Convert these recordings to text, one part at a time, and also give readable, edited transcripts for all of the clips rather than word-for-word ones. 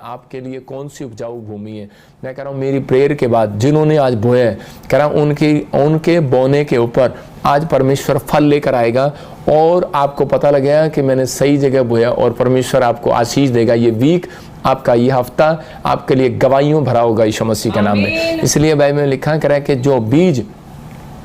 आपके लिए कौन सी उपजाऊ भूमि है। मैं कह रहा हूँ मेरी प्रेयर के बाद जिन्होंने आज बोया है, कह रहा हूँ उनके बोने के ऊपर आज परमेश्वर फल लेकर आएगा और आपको पता लगेगा कि मैंने सही जगह बोया और परमेश्वर आपको आशीष देगा। ये वीक आपका, ये हफ्ता आपके लिए गवाहियों भरा होगा यीशु मसीह के नाम में। इसलिए बाइबल में लिखा कह रहा है कि जो बीज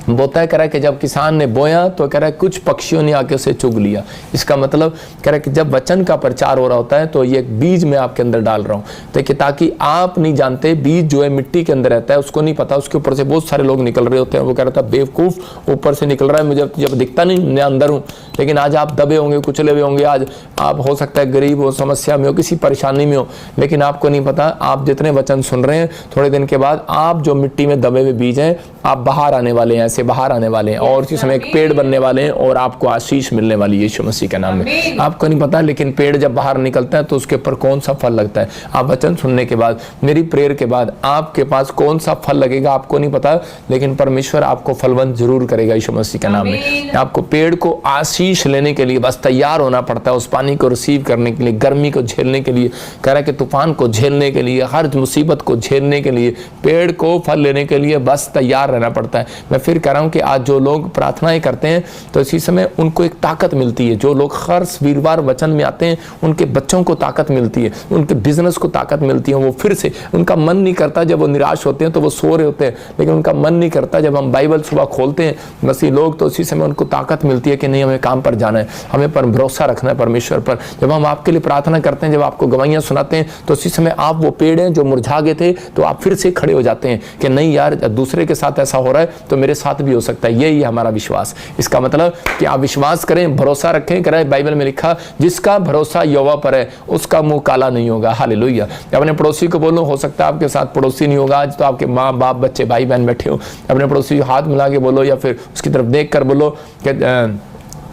बोता है, कह रहा है कि जब किसान ने बोया तो कह रहा है कुछ पक्षियों ने आके उसे चुग लिया। इसका मतलब कह रहा है कि जब वचन का प्रचार हो रहा होता है तो ये एक बीज मैं आपके अंदर डाल रहा हूँ, देखिए, ताकि आप नहीं जानते बीज जो है मिट्टी के अंदर रहता है, उसको नहीं पता, उसके ऊपर से बहुत सारे लोग निकल रहे होते हैं। वो कह रहा था बेवकूफ ऊपर से निकल रहा है, मुझे जब दिखता नहीं, मैं अंदर हूँ। लेकिन आज आप दबे होंगे, कुचले हुए होंगे, आज आप हो सकता है गरीब हो, समस्या में हो, किसी परेशानी में हो, लेकिन आपको नहीं पता आप जितने वचन सुन रहे हैं थोड़े दिन के बाद आप जो मिट्टी में दबे हुए बीज हैं आप बाहर आने वाले हैं, ऐसे बाहर आने वाले हैं और उसी समय एक पेड़ बनने वाले हैं और आपको आशीष मिलने वाली है यीशु मसीह के नाम में। आपको नहीं पता, लेकिन पेड़ जब बाहर निकलता है तो उसके ऊपर कौन सा फल लगता है। आप वचन सुनने के बाद, मेरी प्रेयर के बाद आपके पास कौन सा फल लगेगा आपको नहीं पता, लेकिन परमेश्वर आपको फलवंत जरूर करेगा यीशु मसीह के नाम में। आपको पेड़ को आशीष लेने के लिए बस तैयार होना पड़ता है, उस पानी को रिसीव करने के लिए, गर्मी को झेलने के लिए, कह रहा है कि तूफान को झेलने के लिए, हर मुसीबत को झेलने के लिए, पेड़ को फल लेने के लिए बस तैयार रहना पड़ता है। मैं फिर कह रहा हूं कि आज जो लोग प्रार्थनाएं करते हैं तो इसी समय उनको एक ताकत मिलती है। जो लोग हर वीरवार वचन में आते हैं उनके बच्चों को ताकत मिलती है, उनके बिजनेस को ताकत मिलती है। वो फिर से, उनका मन नहीं करता, जब वो निराश होते हैं तो वो सो रहे होते हैं, लेकिन उनका मन नहीं करता जब हम बाइबल सुबह खोलते हैं मसीह लोग, तो इसी समय उनको ताकत मिलती है कि नहीं, हमें काम पर जाना है, हमें पर भरोसा रखना है परमेश्वर पर। जब हम आपके लिए प्रार्थना करते हैं, जब आपको गवाहियां सुनाते हैं, तो इसी समय आप वो पेड़ हैं जो मुरझा गए थे, तो आप फिर से खड़े हो जाते हैं कि नहीं यार, दूसरे के साथ ऐसा हो रहा है तो मेरे साथ भी हो सकता है। यही है हमारा विश्वास। इसका मतलब कि आप विश्वास करें, भरोसा रखें। करें, बाइबल में लिखा जिसका भरोसा यहोवा पर है उसका मुंह काला नहीं होगा। हालेलुया। अपने पड़ोसी को बोलो, हो सकता है आपके साथ पड़ोसी नहीं होगा आज, तो आपके माँ बाप बच्चे भाई बहन बैठे हो, अपने पड़ोसी को हाथ मिला के बोलो या फिर उसकी तरफ देख कर बोलो कि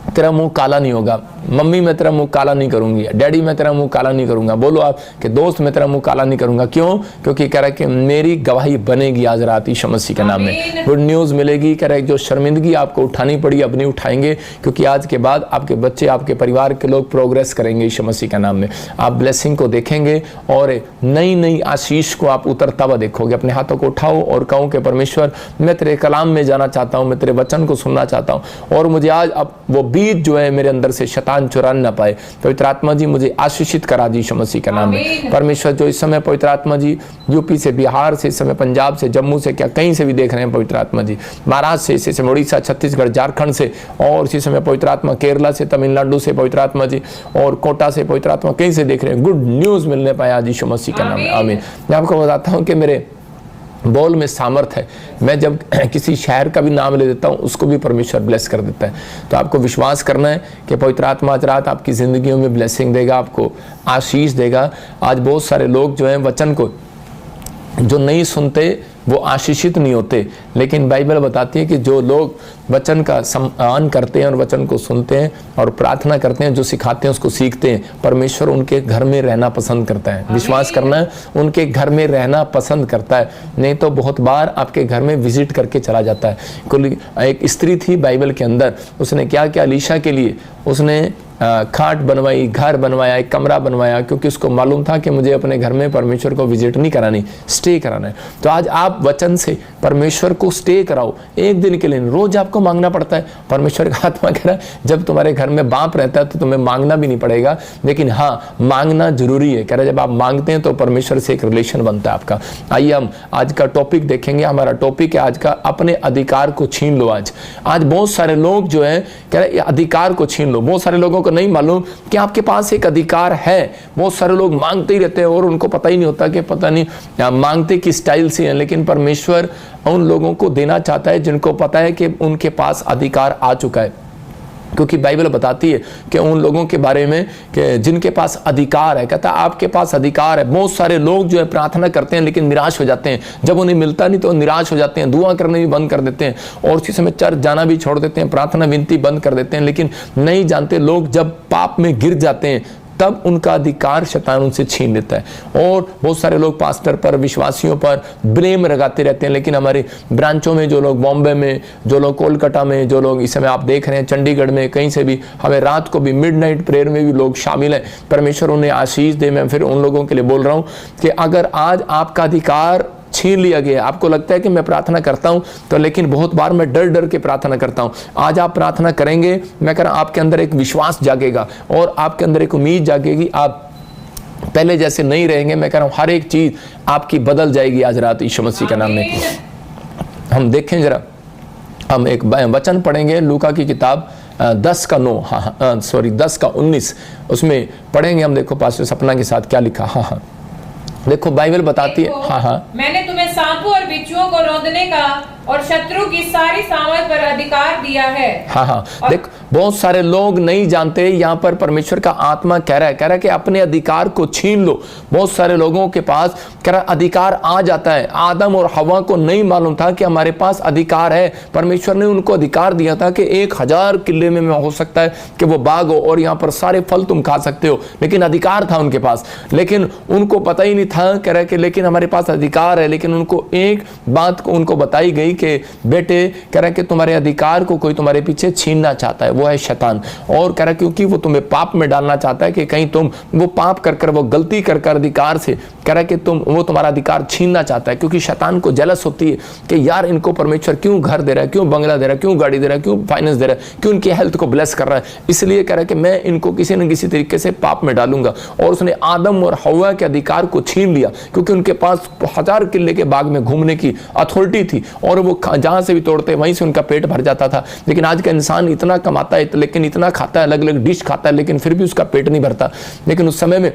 तेरा मुंह काला नहीं होगा। मम्मी मैं तेरा मुंह काला नहीं करूंगी, डैडी मैं तेरा मुंह काला नहीं करूंगा। बोलो आप कि दोस्त मैं तेरा मुंह काला नहीं करूंगा। क्यों? क्योंकि कह रहा है कि मेरी गवाही बनेगी आज रात यीशु मसीह के नाम में। गुड न्यूज मिलेगी। कह रहा है जो शर्मिंदगी आपको उठानी पड़ी अब नहीं उठाएंगे, क्योंकि आज के बाद आपके बच्चे, आपके परिवार के लोग प्रोग्रेस करेंगे यीशु मसीह के नाम में। आप ब्लेसिंग को देखेंगे और नई नई आशीष को आप उतरता हुआ देखोगे। अपने हाथों को उठाओ और कहो कि परमेश्वर मैं तेरे कलाम में जाना चाहता हूँ, मैं तेरे वचन को सुनना चाहता हूँ और मुझे आज अब वो बीज जो है मेरे अंदर से शैतान चुरा ना पाए। पवित्र आत्मा जी मुझे आशीषित करा दी यीशु मसीह के नाम में। परमेश्वर जो इस समय पवित्र आत्मा जी यूपी से, बिहार से, इस समय पंजाब से, जम्मू से, क्या कहीं से भी देख रहे हैं पवित्र आत्मा जी, महाराष्ट्र से, इसी समय उड़ीसा, छत्तीसगढ़, झारखंड से और इसी समय पवित्र आत्मा केरला से, तमिलनाडु से पवित्र आत्मा जी और कोटा से पवित्र आत्मा कहीं से देख रहे हैं, गुड न्यूज मिलने पाए आज यीशु मसीह के नाम में। आमीन। मैं आपको बताता हूँ कि मेरे बोल में सामर्थ है। मैं जब किसी शहर का भी नाम ले देता हूँ उसको भी परमेश्वर ब्लेस कर देता है। तो आपको विश्वास करना है कि पवित्र आत्मा आज रात आपकी जिंदगियों में ब्लेसिंग देगा, आपको आशीष देगा। आज बहुत सारे लोग जो हैं वचन को जो नहीं सुनते वो आशीषित नहीं होते, लेकिन बाइबल बताती है कि जो लोग वचन का सम्मान करते हैं और वचन को सुनते हैं और प्रार्थना करते हैं, जो सिखाते हैं उसको सीखते हैं, परमेश्वर उनके घर में रहना पसंद करता है। विश्वास करना है, उनके घर में रहना पसंद करता है। नहीं तो बहुत बार आपके घर में विजिट करके चला जाता है। एक स्त्री थी बाइबल के अंदर, उसने क्या किया, अलीशा के लिए उसने खाट बनवाई, घर बनवाया, एक कमरा बनवाया, क्योंकि उसको मालूम था कि मुझे अपने घर में परमेश्वर को विजिट नहीं करानी, स्टे कराना है। तो आज आप वचन से परमेश्वर को स्टे कराओ एक दिन के लिए। रोज आपको मांगना पड़ता है। परमेश्वर का आत्मा कह रहा है जब तुम्हारे घर में बाप रहता है तो तुम्हें मांगना भी नहीं पड़ेगा, लेकिन हाँ मांगना जरूरी है। कह रहा है जब आप मांगते हैं तो परमेश्वर से एक रिलेशन बनता है आपका। आइए हम आज का टॉपिक देखेंगे। हमारा टॉपिक है आज का, अपने अधिकार को छीन लो। आज बहुत सारे लोग जो है कह रहे अधिकार को छीन लो। बहुत सारे लोगों नहीं मालूम कि आपके पास एक अधिकार है। बहुत सारे लोग मांगते ही रहते हैं और उनको पता ही नहीं होता कि पता नहीं मांगते किस स्टाइल से हैं, लेकिन परमेश्वर उन लोगों को देना चाहता है जिनको पता है कि उनके पास अधिकार आ चुका है। क्योंकि बाइबल बताती है कि उन लोगों के बारे में कि जिनके पास अधिकार है, कहता है आपके पास अधिकार है। बहुत सारे लोग जो है प्रार्थना करते हैं लेकिन निराश हो जाते हैं, जब उन्हें मिलता नहीं तो निराश हो जाते हैं, दुआ करने भी बंद कर देते हैं और उसी समय चर्च जाना भी छोड़ देते हैं, प्रार्थना विनती बंद कर देते हैं। लेकिन नहीं जानते लोग जब पाप में गिर जाते हैं तब उनका अधिकार शैतान उनसे छीन लेता है। और बहुत सारे लोग पास्टर पर, विश्वासियों पर ब्लेम लगाते रहते हैं, लेकिन हमारे ब्रांचों में जो लोग बॉम्बे में, जो लोग कोलकाता में, जो लोग इस समय आप देख रहे हैं चंडीगढ़ में, कहीं से भी हमें रात को भी मिडनाइट प्रेयर में भी लोग शामिल हैं, परमेश्वर उन्हें आशीष दे। मैं फिर उन लोगों के लिए बोल रहा हूं कि अगर आज आपका अधिकार छीन लिया गया, आपको लगता है कि मैं प्रार्थना करता हूं तो, लेकिन बहुत बार मैं डर डर के प्रार्थना करता हूं, आज आप प्रार्थना करेंगे, मैं कह रहा हूं आपके अंदर एक विश्वास जागेगा और आपके अंदर एक उम्मीद जागेगी, आप पहले जैसे नहीं रहेंगे। मैं कह रहा हूं हर एक चीज आपकी बदल जाएगी आज रात यीशु मसीह के नाम में। हम देखें जरा, हम एक वचन पढ़ेंगे लूका की किताब 10:9, 10:19, उसमें पढ़ेंगे हम। देखो पास्टर सपना के साथ क्या लिखा। हाँ, देखो बाइबल बताती है। हाँ, मैंने तुम्हें सांपों और बिच्छुओं को रौंदने का और शत्रु की सारी सामर्थ पर अधिकार दिया है। हाँ, देख बहुत सारे लोग नहीं जानते, यहाँ पर परमेश्वर का आत्मा कह रहा है कि अपने अधिकार को छीन लो। बहुत सारे लोगों के पास कह रहा अधिकार आ जाता है। आदम और हवा को नहीं मालूम था कि हमारे पास अधिकार है। परमेश्वर ने उनको अधिकार दिया था कि 1000 किले में हो सकता है कि वो बाग हो और यहाँ पर सारे फल तुम खा सकते हो, लेकिन अधिकार था उनके पास, लेकिन उनको पता ही नहीं था। कह रहा है कि लेकिन हमारे पास अधिकार है, लेकिन उनको एक बात को उनको बताई गई कि बेटे, कह रहा है कि तुम्हारे अधिकार को कोई तुम्हारे पीछे छीनना चाहता है, वो है शैतान। और कह रहा है क्योंकि वो तुम्हें पाप में डालना चाहता है कि कहीं तुम वो पाप कर वो गलती कर अधिकार से, कह रहा है कि वो तुम्हारा अधिकार छीनना चाहता है, क्योंकि शैतान को जलस होती है कि यार इनको परमेश्वर क्यों घर दे रहा है, क्यों बंगला दे रहा है, क्यों गाड़ी दे रहा है, क्यों फाइनेंस दे रहा है, क्यों इनकी हेल्थ को ब्लेस कर रहा है। इसलिए कह रहा है कि मैं इनको किसी न किसी तरीके से पाप में डालूंगा। और उसने आदम और हवा के अधिकार को छीन लिया, क्योंकि उनके पास 1000 किले के बाग में घूमने की अथॉरिटी थी और वो जहां से भी तोड़ते वहीं से उनका पेट भर जाता था। लेकिन आज का इंसान इतना कमाता है, लेकिन इतना खाता है, अलग अलग डिश खाता है, लेकिन फिर भी उसका पेट नहीं भरता। लेकिन उस समय में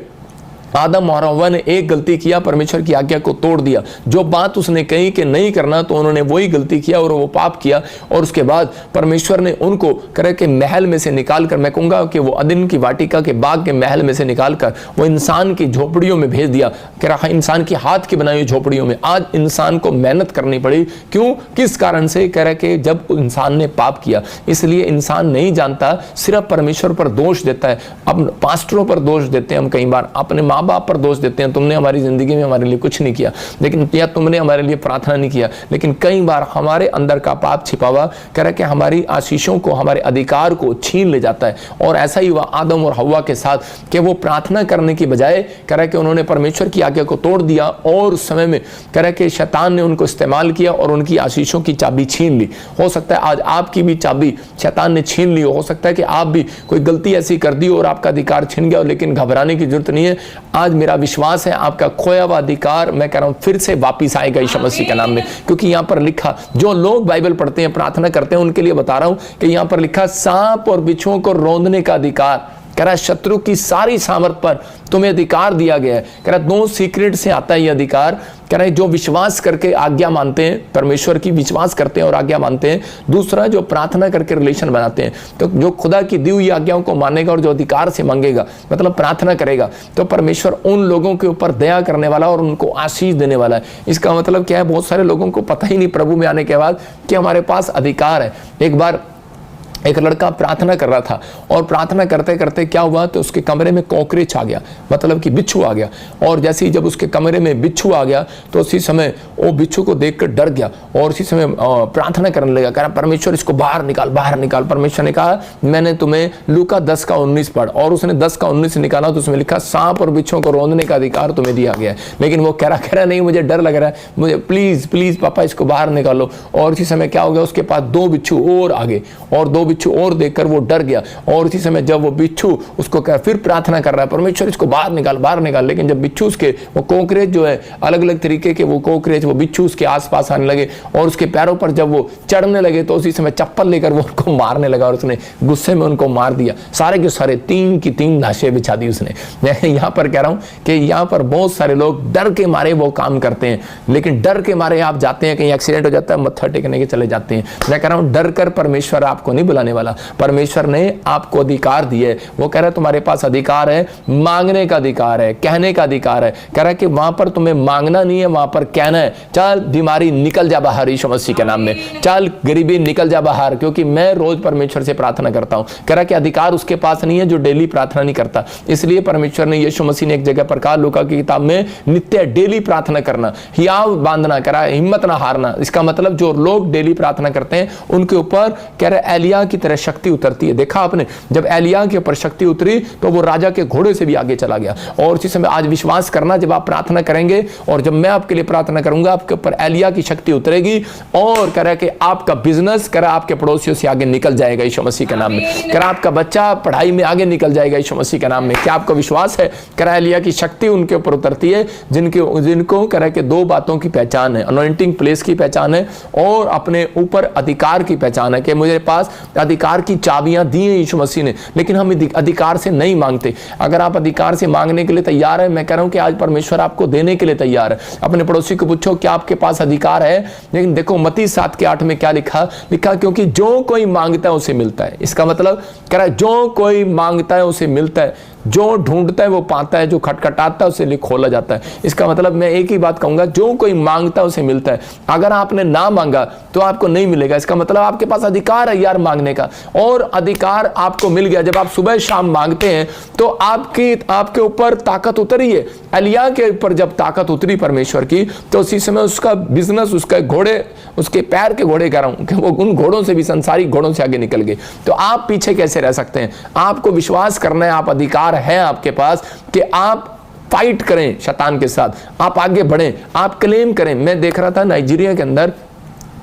आदम और हव्वा ने एक गलती किया, परमेश्वर की आज्ञा को तोड़ दिया। जो बात उसने कही कि नहीं करना, तो उन्होंने वही गलती किया और वो पाप किया। और उसके बाद परमेश्वर ने उनको करे के महल में से निकाल कर, मैं कहूंगा कि वो अदन की वाटिका के बाग के महल में से निकाल कर वो इंसान की झोपड़ियों में भेज दिया। कह रहा इंसान की हाथ की बनाई हुई झोपड़ियों में आज इंसान को मेहनत करनी पड़ी। क्यों, किस कारण से? कह रहा कि जब इंसान ने पाप किया। इसलिए इंसान नहीं जानता, सिर्फ परमेश्वर पर दोष देता है, अपने पास्टरों पर दोष देते हैं हम, कई बार अपने माँ बाप पर दोष देते हैं, तुमने हमारी जिंदगी में हमारे लिए कुछ नहीं किया, लेकिन या तुमने हमारे लिए प्रार्थना नहीं किया। लेकिन कई बार हमारे अंदर का पाप छिपा हुआ कह रहा कि हमारी आशीषों को, हमारे अधिकार को छीन ले जाता है। और ऐसा ही हुआ आदम और हव्वा के साथ कि वो प्रार्थना करने की बजाय कह रहा कि उन्होंने परमेश्वर की आज्ञा को तोड़ दिया और उस समय में कह रहा कि शैतान ने उनको इस्तेमाल किया और उनकी आशीषों की चाबी छीन ली। हो सकता है आज आपकी भी चाबी शैतान ने छीन ली हो सकता है कि आप भी कोई गलती ऐसी कर दी और आपका अधिकार छीन गया, लेकिन घबराने की जरूरत नहीं है। आज मेरा विश्वास है आपका खोया हुआ अधिकार, मैं कह रहा हूं, फिर से वापिस आएगा यीशु मसीह के नाम में। क्योंकि यहां पर लिखा, जो लोग बाइबल पढ़ते हैं, प्रार्थना करते हैं, उनके लिए बता रहा हूं कि यहां पर लिखा सांप और बिच्छुओं को रौंदने का अधिकार, कह रहा शत्रु की सारी सामर्थ पर तुम्हें अधिकार दिया गया है। कह रहा दो सीक्रेट से आता है ये अधिकार। कह रहा है जो विश्वास करके आज्ञा मानते हैं, परमेश्वर की विश्वास करते हैं और आज्ञा मानते हैं। दूसरा जो प्रार्थना करके रिलेशन बनाते हैं, तो जो खुदा की दी हुई आज्ञाओं को मानेगा और जो अधिकार से मांगेगा, मतलब प्रार्थना करेगा, तो परमेश्वर उन लोगों के ऊपर दया करने वाला और उनको आशीष देने वाला है। इसका मतलब क्या है? बहुत सारे लोगों को पता ही नहीं प्रभु में आने के बाद कि हमारे पास अधिकार है। एक बार एक लड़का प्रार्थना कर रहा था और प्रार्थना करते करते क्या हुआ, तो उसके कमरे में कॉकरोच आ गया, मतलब कि बिच्छू आ गया। और जैसे ही जब उसके कमरे में बिच्छू आ गया तो उसी समय वो बिच्छू को देखकर डर गया और उसी समय प्रार्थना करने लगा, कह रहा परमेश्वर इसको बाहर निकाल, बाहर निकाल। परमेश्वर ने कहा मैंने तुम्हें लूका 10:19 पढ़, और उसने 10:19 निकाला तो उसमें लिखा सांप और बिच्छुओं को रौंदने का अधिकार तुम्हें दिया गया है। लेकिन वो कह रहा नहीं, मुझे डर लग रहा है, मुझे प्लीज प्लीज पापा इसको बाहर निकालो। और उसी समय क्या हो गया, उसके पास 2 बिच्छू और आ गए और 2 बिच्छू और देखकर वो डर गया। और उसी समय जब वो बिच्छू उसको फिर प्रार्थना कर रहा है, परमेश्वर इसको बाहर निकाल, बाहर निकाल। लेकिन जब बिच्छू उसके वो कॉकरोच जो है, अलग अलग तरीके के वो कॉकरोच, वो बिच्छू उसके आसपास आने लगे और उसके पैरों पर जब वो चढ़ने लगे तो उसी समय चप्पल लेकर वो उनको मारने लगा और उसने गुस्से में उनको मार दिया। सारे के सारे 3 की 3 लाशें बिछा दी उसने। मैं यहाँ पर कह रहा हूँ कि यहाँ पर बहुत सारे लोग डर के मारे वो काम करते हैं, लेकिन डर के मारे आप जाते हैं, कहीं एक्सीडेंट हो जाता है, मत्था टेकने के चले जाते हैं। मैं कह रहा हूँ डर कर परमेश्वर आपको नहीं बुलाने जाने वाला। परमेश्वर ने आपको अधिकार दिए, वो कह रहा है तुम्हारे पास अधिकार है, मांगने का अधिकार है, कहने का अधिकार है। कह रहा है कि वहां पर तुम्हें मांगना नहीं है, वहां पर कहना है। चल बीमारी निकल जा बाहर यीशु मसीह के नाम में, चल गरीबी निकल जा बाहर, क्योंकि मैं रोज परमेश्वर से प्रार्थना करता हूं। कह रहा है कि अधिकार उसके पास नहीं है जो डेली प्रार्थना नहीं करता। इसलिए परमेश्वर ने, यीशु मसीह ने एक जगह पर कहा लूका की किताब में, नित्य डेली प्रार्थना करना, हियाव बांधना, कह रहा है हिम्मत ना हारना। इसका मतलब जो लोग डेली प्रार्थना करते हैं उनके ऊपर कह रहा है एलिया की तरह शक्ति उतरती है। देखा आपने, जब एलिया के ऊपर शक्ति उतरी तो वो राजा के घोड़े से भी आगे चला गया। और उसी समय आज विश्वास करना, जब आप प्रार्थना करेंगे और जब मैं आपके लिए प्रार्थना करूंगा, आपके ऊपर एलिया की शक्ति उतरेगी और कह रहा है कि आपका बिजनेस, कह रहा है आपके पड़ोसियों से आगे निकल जाएगा यीशु मसीह के नाम में। कह रहा है आपका बच्चा पढ़ाई में आगे निकल जाएगा यीशु मसीह के नाम में। क्या आपको विश्वास है? कह रहा है एलिया की शक्ति उनके ऊपर उतरती है जिनको कह रहा है कि दो बातों की पहचान है, अनॉइंटिंग प्लेस की पहचान है और अपने ऊपर अधिकार की पहचान है कि मुझे पास अधिकार की चाबियां दी हैं यीशु मसीह ने, लेकिन हम अधिकार से नहीं मांगते। अगर आप अधिकार से मांगने के लिए तैयार है, मैं कह रहा हूं कि आज परमेश्वर आपको देने के लिए तैयार है। अपने पड़ोसी को पूछो क्या आपके पास अधिकार है। लेकिन देखो मत्ती 7:8 में क्या लिखा क्योंकि जो कोई मांगता है उसे मिलता है। इसका मतलब कह रहा है जो कोई मांगता है उसे मिलता है, जो ढूंढता है वो पाता है, जो खटखटाता है उसे खोला जाता है। इसका मतलब मैं एक ही बात कहूंगा, जो कोई मांगता है उसे मिलता है। अगर आपने ना मांगा तो आपको नहीं मिलेगा। इसका मतलब आपके पास अधिकार है यार मांगने का, और अधिकार आपको मिल गया। जब आप सुबह शाम मांगते हैं तो आपके ऊपर ताकत उतरी है। एलिया के ऊपर जब ताकत उतरी परमेश्वर की, तो उसी समय उसका बिजनेस, उसका घोड़े, उसके पैर के घोड़े कह रहा हूं कि वो उन घोड़ों से भी, संसारिक घोड़ों से आगे निकल गए। तो आप पीछे कैसे रह सकते हैं? आपको विश्वास करना है, आप अधिकार है आपके पास कि आप फाइट करें शैतान के साथ, आप आगे बढ़ें, आप क्लेम करें। मैं देख रहा था नाइजीरिया के अंदर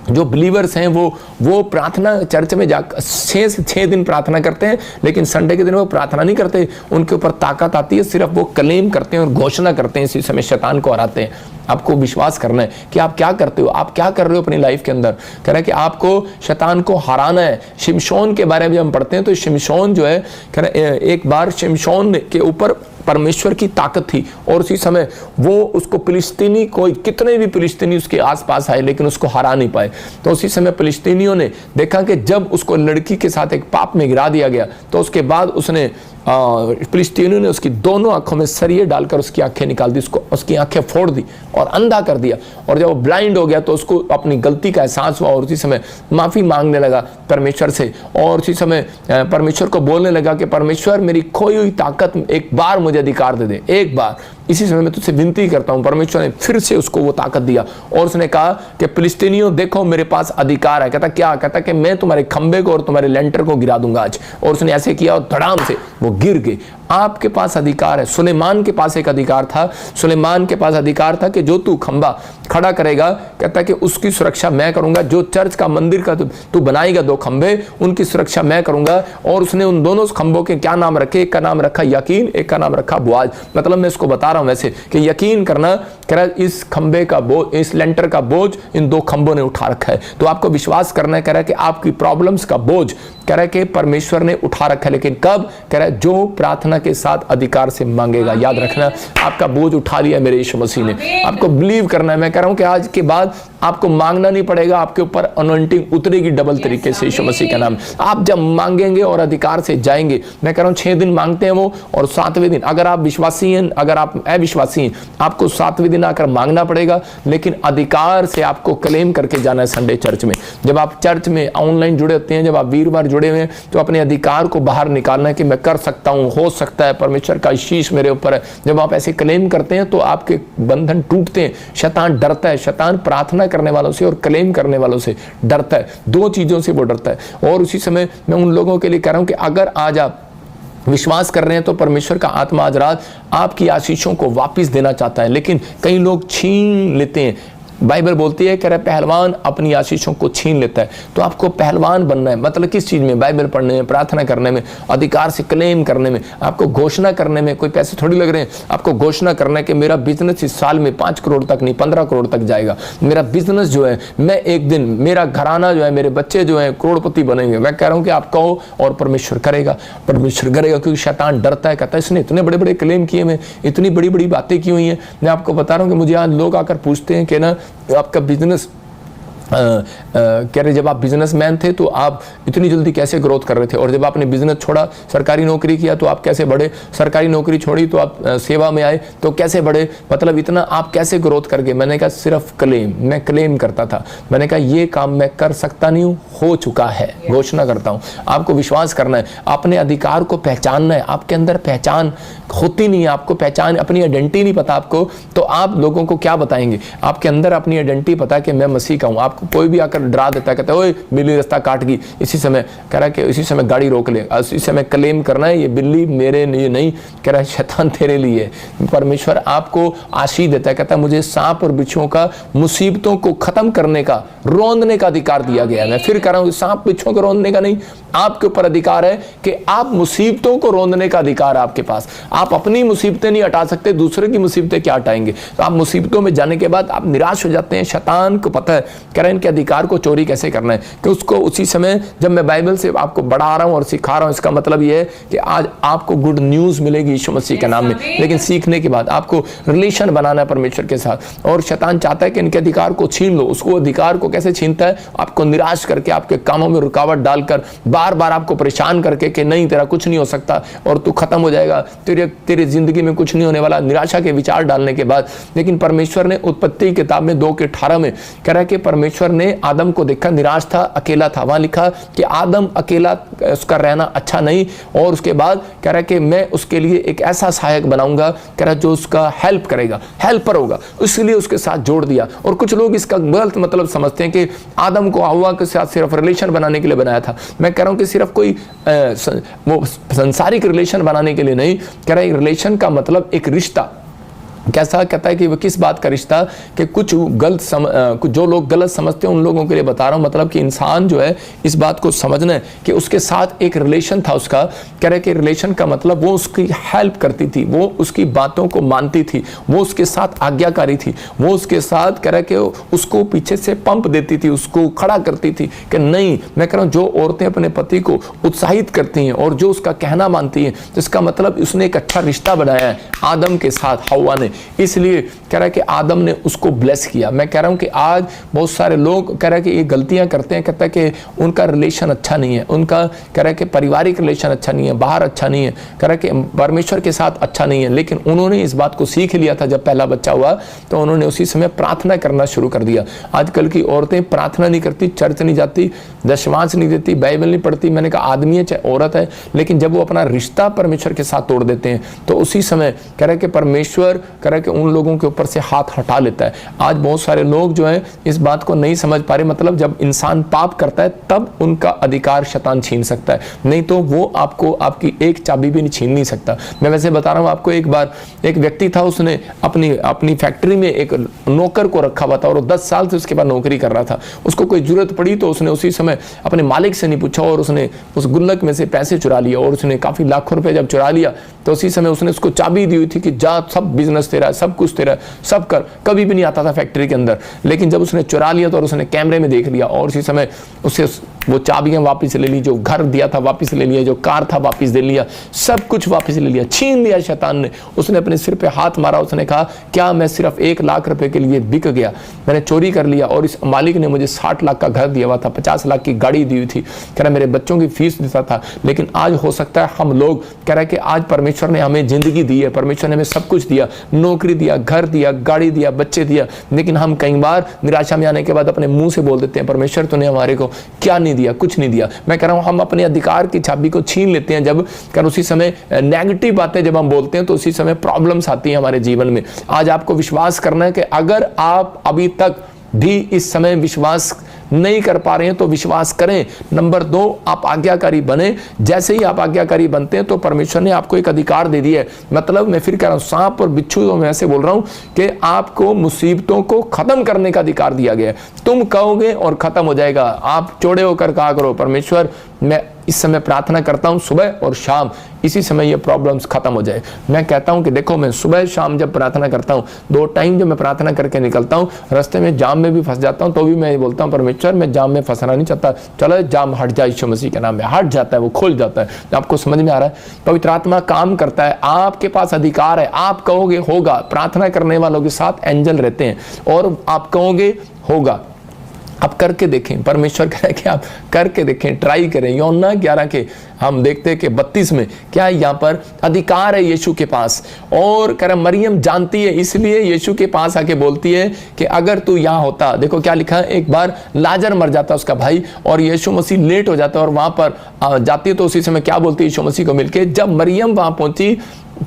जो बिलीवर्स हैं वो प्रार्थना चर्च में जा 6 से 6 दिन प्रार्थना करते हैं, लेकिन संडे के दिन वो प्रार्थना नहीं करते। उनके ऊपर ताकत आती है, सिर्फ वो क्लेम करते हैं और घोषणा करते हैं, इसी समय शैतान को हराते हैं। आपको विश्वास करना है कि आप क्या करते हो, आप क्या कर रहे हो अपनी लाइफ के अंदर। कह रहा है कि आपको शैतान को हराना है। शिमशोन के बारे में जब हम पढ़ते हैं तो शिमशोन जो है, कह रहा है एक बार शिमशोन के ऊपर परमेश्वर की ताकत थी और उसी समय वो उसको फिलिस्तीनी, कोई कितने भी फिलिस्तीनी उसके आसपास आए लेकिन उसको हरा नहीं पाए। तो उसी समय फिलिस्तीनियों ने देखा कि जब उसको लड़की के साथ एक पाप में गिरा दिया गया तो उसके बाद उसने फिलिस्तीनियों ने उसकी दोनों आंखों में सरिये डालकर उसकी आंखें निकाल दी, उसकी आंखें फोड़ दी और अंधा कर दिया। और जब वो ब्लाइंड हो गया तो उसको अपनी गलती का एहसास हुआ और उसी समय माफी मांगने लगा परमेश्वर से। और उसी समय परमेश्वर को बोलने लगा कि परमेश्वर मेरी खोई हुई ताकत एक बार मुझे अधिकार दे दे, एक बार। इसी समय मैं तुझसे विनती करता हूं। परमेश्वर ने फिर से उसको वो ताकत दिया और उसने कहा कि फिलिस्तीनियों देखो मेरे पास अधिकार है। कहता क्या? कहता कि मैं तुम्हारे खंबे को और तुम्हारे लेंटर को गिरा दूंगा आज। और उसने ऐसे किया और धड़ाम से वो गिर गए। आपके पास अधिकार है। सुलेमान के पास एक अधिकार था। सुलेमान के पास अधिकार था कि जो तू खंबा खड़ा करेगा, कहता कि उसकी सुरक्षा मैं करूंगा। जो चर्च का, मंदिर का तू बनाएगा 2 खंबे, उनकी सुरक्षा मैं करूंगा। और उसने उन दोनों खंबों के क्या नाम रखे? एक का नाम रखा यकीन, एक का नाम रखा बुआज। मतलब मैं इसको बता रहा हूं वैसे कि यकीन करना, कह रहा इस खंबे का बोझ, इस लेंटर का बोझ इन 2 खंबों ने उठा रखा है। तो आपको विश्वास करना है, कह रहा है कि आपकी प्रॉब्लम्स का बोझ, कह रहा है कि परमेश्वर ने उठा रखा है। लेकिन कब? कह रहा है जो प्रार्थना के साथ अधिकार से मांगेगा। याद रखना, आपका बोझ उठा लिया मेरे यीशु मसीह ने। आपको बिलीव करना है। मैं कह रहा हूं कि आज के बाद आपको मांगना नहीं पड़ेगा, आपके ऊपर अनॉइंटिंग उतरेगी डबल तरीके से यीशु मसीह का नाम। आप जब मांगेंगे और अधिकार से जाएंगे, मैं कह रहा हूं 6 दिन मांगते हैं वो, और 7वें दिन अगर आप विश्वासी हैं, अगर आप अविश्वासी हैं, आपको 7वें दिन आकर मांगना पड़ेगा। लेकिन अधिकार से आपको क्लेम करके जाना है संडे चर्च में। जब आप चर्च में ऑनलाइन जुड़े होते हैं, जब आप वीरवार जुड़े हुए हैं, तो अपने अधिकार को बाहर निकालना है कि मैं कर सकता हूं, हो सकता है, परमेश्वर का आशीष मेरे ऊपर है। जब आप ऐसे क्लेम करते हैं तो आपके बंधन टूटते हैं। शैतान डरता है। शैतान प्रार्थना करने वालों से और क्लेम करने वालों से डरता है। 2 चीजों से वो डरता है। और उसी समय मैं उन लोगों के लिए कह रहा हूं कि अगर आज आप विश्वास कर रहे हैं तो परमेश्वर का आत्मा आज रात आपकी आशीषों को वापस देना चाहता है। लेकिन कई लोग छीन लेते हैं। बाइबल बोलती है, कह रहा है पहलवान अपनी आशीषों को छीन लेता है। तो आपको पहलवान बनना है। मतलब किस चीज में? बाइबल पढ़ने में, प्रार्थना करने में, अधिकार से क्लेम करने में, आपको घोषणा करने में। कोई पैसे थोड़ी लग रहे हैं। आपको घोषणा करना है कि मेरा बिजनेस इस साल में 5 करोड़ तक नहीं, 15 करोड़ तक जाएगा। मेरा बिजनेस जो है, मैं एक दिन, मेरा घराना जो है, मेरे बच्चे जो है करोड़पति बनेंगे। मैं कह रहा हूं कि आप कहो और परमेश्वर करेगा। परमेश्वर करेगा, क्योंकि शैतान डरता है। कहता है इसने इतने बड़े बड़े क्लेम किए, में इतनी बड़ी बड़ी बातें की हुई हैं। मैं आपको बता रहा हूं कि मुझे आज लोग आकर पूछते हैं कि ना आपका बिजनेस कह रहे जब आप बिजनेसमैन थे तो आप इतनी जल्दी कैसे ग्रोथ कर रहे थे, और जब आपने बिजनेस छोड़ा, सरकारी नौकरी किया तो आप कैसे बढ़े, सरकारी नौकरी छोड़ी तो आप सेवा में आए तो कैसे बढ़े, मतलब इतना आप कैसे ग्रोथ कर गए। मैंने कहा सिर्फ क्लेम, मैं क्लेम करता था, मैंने कहा ये काम मैं कर सकता नहीं हूँ, हो चुका है, घोषणा करता हूँ। आपको विश्वास करना है, अपने अधिकार को पहचानना है। आपके अंदर पहचान होती नहीं है, आपको पहचान, अपनी आइडेंटिटी नहीं पता आपको, तो आप लोगों को क्या बताएंगे। आपके अंदर अपनी आइडेंटिटी पता है कि मैं मसीह का हूँ। आपको कोई भी आकर डरा देता है, कहता है ओए बिल्ली रास्ता काट गई, इसी समय कह रहा है कि इसी समय गाड़ी रोक ले, इसी समय क्लेम करना है ये बिल्ली मेरे लिए नहीं, कह रहा है शैतान तेरे लिए। परमेश्वर आपको आशीष देता है, कहता है मुझे सांप और बिच्छुओं का, मुसीबतों को खत्म करने का, रौंदने का अधिकार दिया गया है। मैं फिर कह रहा हूँ, सांप बिच्छुओं को रौंदने का नहीं, आपके ऊपर अधिकार है कि आप मुसीबतों को रौंदने का अधिकार है आपके पास। आप अपनी मुसीबतें नहीं हटा सकते, दूसरे की मुसीबतें क्या हटाएंगे। तो आप मुसीबतों में जाने के बाद आप निराश हो जाते हैं। शैतान को पता है, कह रहे हैं इनके अधिकार को चोरी कैसे करना है, कि उसको उसी समय जब मैं बाइबल से आपको बढ़ा रहा हूं और सिखा रहा हूं, इसका मतलब यह है कि आज आपको गुड न्यूज मिलेगी यीशु मसीह के नाम में, लेकिन सीखने के बाद आपको रिलेशन बनाना है परमेश्वर के साथ। और शैतान चाहता है कि इनके अधिकार को छीन लो। उसको अधिकार को कैसे छीनता है, आपको निराश करके, आपके कामों में रुकावट डालकर, बार बार आपको परेशान करके कि नहीं तेरा कुछ नहीं हो सकता और तू खत्म हो जाएगा, तेरी जिंदगी में कुछ नहीं होने वाला, निराशा के विचार डालने के बाद। लेकिन परमेश्वर ने उत्पत्ति किताब में 2:18 में कह रहा है कि परमेश्वर ने आदम को देखा, निराश था, अकेला था। वहां लिखा कि आदम अकेला उसका रहना अच्छा नहीं, और उसके बाद कह रहा है कि मैं उसके लिए एक ऐसा सहायक बनाऊंगा, कह रहा है जो उसका हेल्प करेगा, हेल्पर होगा, इसलिए उसके साथ जोड़ दिया। और कुछ लोग इसका गलत मतलब समझते हैं कि आदम को हव्वा के साथ सिर्फ रिलेशन बनाने के लिए बनाया था। मैं कह रहा हूं कि सिर्फ कोई वो संसारिक रिलेशन बनाने के लिए नहीं, कह रहा है रिलेशन का मतलब एक रिश्ता। कैसा कहता है कि वो किस बात का रिश्ता, कि कुछ जो लोग गलत समझते हैं उन लोगों के लिए बता रहा हूं, मतलब कि इंसान जो है इस बात को समझना है कि उसके साथ एक रिलेशन था उसका। कह रहे कि रिलेशन का मतलब वो उसकी हेल्प करती थी, वो उसकी बातों को मानती थी, वो उसके साथ आज्ञाकारी थी, वो उसके साथ कह रहे कि उसको पीछे से पंप देती थी, उसको खड़ा करती थी कि नहीं। मैं कह रहा हूं जो औरतें अपने पति को उत्साहित करती हैं और जो उसका कहना मानती हैं, तो इसका मतलब उसने एक अच्छा रिश्ता बनाया है आदम के साथ, हव्वा ने। इसलिए कह रहा है कि आदम ने उसको ब्लेस किया। मैं कह रहा हूं कि आज बहुत सारे लोग कह रहा है कि ये गलतियां करते हैं, कहता है कि उनका रिलेशन अच्छा नहीं है, उनका कह रहा है कि पारिवारिक रिलेशन अच्छा नहीं है, बाहर अच्छा नहीं है, कह रहा है कि परमेश्वर के साथ अच्छा नहीं है। लेकिन उन्होंने इस बात को सीख लिया था जब पहला बच्चा हुआ, तो उन्होंने उसी समय प्रार्थना करना शुरू कर दिया। आजकल की औरतें प्रार्थना नहीं करती, चर्च नहीं जाती, दशमांश नहीं देती, बाइबल नहीं पढ़ती। मैंने कहा आदमी है चाहे औरत है, लेकिन जब वो अपना रिश्ता परमेश्वर के साथ तोड़ देते हैं तो उसी समय कह रहा है कि परमेश्वर कह रहा है कि उन लोगों के ऊपर से हाथ हटा लेता है। आज बहुत सारे लोग जो है इस बात को नहीं समझ पा रहे, मतलब जब इंसान पाप करता है तब उनका अधिकार शैतान छीन सकता है, नहीं तो वो आपको आपकी एक चाबी भी छीन नहीं सकता। मैं वैसे बता रहा हूँ आपको, एक बार एक व्यक्ति था, उसने अपनी फैक्ट्री में एक नौकर को रखा हुआ था और 10 साल से उसके पास नौकरी कर रहा था। उसको कोई जरूरत पड़ी तो उसने उसी समय अपने मालिक से नहीं पूछा और उसने उस गुल्लक में से पैसे चुरा लिया, और उसने काफी लाखों रुपए जब चुरा लिया तो उसी समय उसने उसको चाबी दी हुई थी कि जा, सब बिजनेस तेरा, सब कुछ तेरा, सब कर। कभी भी नहीं आता था फैक्ट्री के अंदर, लेकिन जब उसने चुरा लिया तो और उसने कैमरे में देख लिया और उसी समय उससे वो चाबियां वापस ले ली, जो घर दिया था वापस ले लिया, जो कार था वापस दे लिया, सब कुछ वापस ले लिया, छीन लिया शैतान ने। उसने अपने सिर पे हाथ मारा, उसने कहा क्या मैं सिर्फ 1 लाख रुपए के लिए बिक गया, मैंने चोरी कर लिया और इस मालिक ने मुझे 60 लाख का घर दिया हुआ था, 50 लाख की गाड़ी दी हुई थी, कह रहा मेरे बच्चों की फीस देता था। लेकिन आज हो सकता है हम लोग कह रहा है कि आज परमेश्वर ने हमें जिंदगी दी है, परमेश्वर ने हमें सब कुछ दिया, नौकरी दिया, घर दिया, गाड़ी दिया, बच्चे दिया, लेकिन हम कई बार निराशा में आने के बाद अपने मुंह से बोल देते हैं परमेश्वर तूने हमारे को क्या नहीं दिया, कुछ नहीं दिया। मैं कह रहा हूं हम अपने अधिकार की चाबी को छीन लेते हैं जब कर उसी समय नेगेटिव बातें जब हम बोलते हैं तो उसी समय प्रॉब्लम्स आती हैं हमारे जीवन में। आज आपको विश्वास करना है कि अगर आप अभी तक भी इस समय विश्वास नहीं कर पा रहे हैं तो विश्वास करें। नंबर 2, आप आज्ञाकारी बने। जैसे ही आप आज्ञाकारी बनते हैं तो परमेश्वर ने आपको एक अधिकार दे दिया है। मतलब मैं फिर कह रहा हूं, सांप और बिच्छू तो मैं ऐसे बोल रहा हूं कि आपको मुसीबतों को खत्म करने का अधिकार दिया गया है। तुम कहोगे और खत्म हो जाएगा। आप चौड़े होकर कहा करो परमेश्वर मैं इस समय प्रार्थना करता हूं सुबह और शाम, इसी समय ये प्रॉब्लम्स खत्म हो जाए। मैं कहता हूं कि देखो मैं सुबह शाम जब प्रार्थना करता हूं, 2 टाइम जब मैं प्रार्थना करके निकलता हूं, रास्ते में जाम में भी फंस जाता हूं तो भी मैं बोलता हूं परमेश्वर मैं जाम में फंसना नहीं चाहता, चलो जाम हट जाए, यीशु मसीह के नाम में हट जाता है, वो खुल जाता है। आपको समझ में आ रहा है? पवित्र आत्मा काम करता है, आपके पास अधिकार है, आप कहोगे होगा। प्रार्थना करने वालों के साथ एंजल रहते हैं और आप कहोगे होगा। आप करके देखें, परमेश्वर कह रहा है कि आप करके देखें, ट्राई करें। यूहन्ना 11 के हम देखते हैं कि 32 में क्या है, यहाँ पर अधिकार है यीशु के पास। और कह रहा मरियम जानती है, इसलिए यीशु के पास आके बोलती है कि अगर तू यहाँ होता, देखो क्या लिखा है, एक बार लाजर मर जाता उसका भाई और यीशु मसीह लेट हो जाता और वहां पर जाती है, तो उसी समय क्या बोलती है यीशु मसीह को मिलके, जब मरियम वहां पहुंची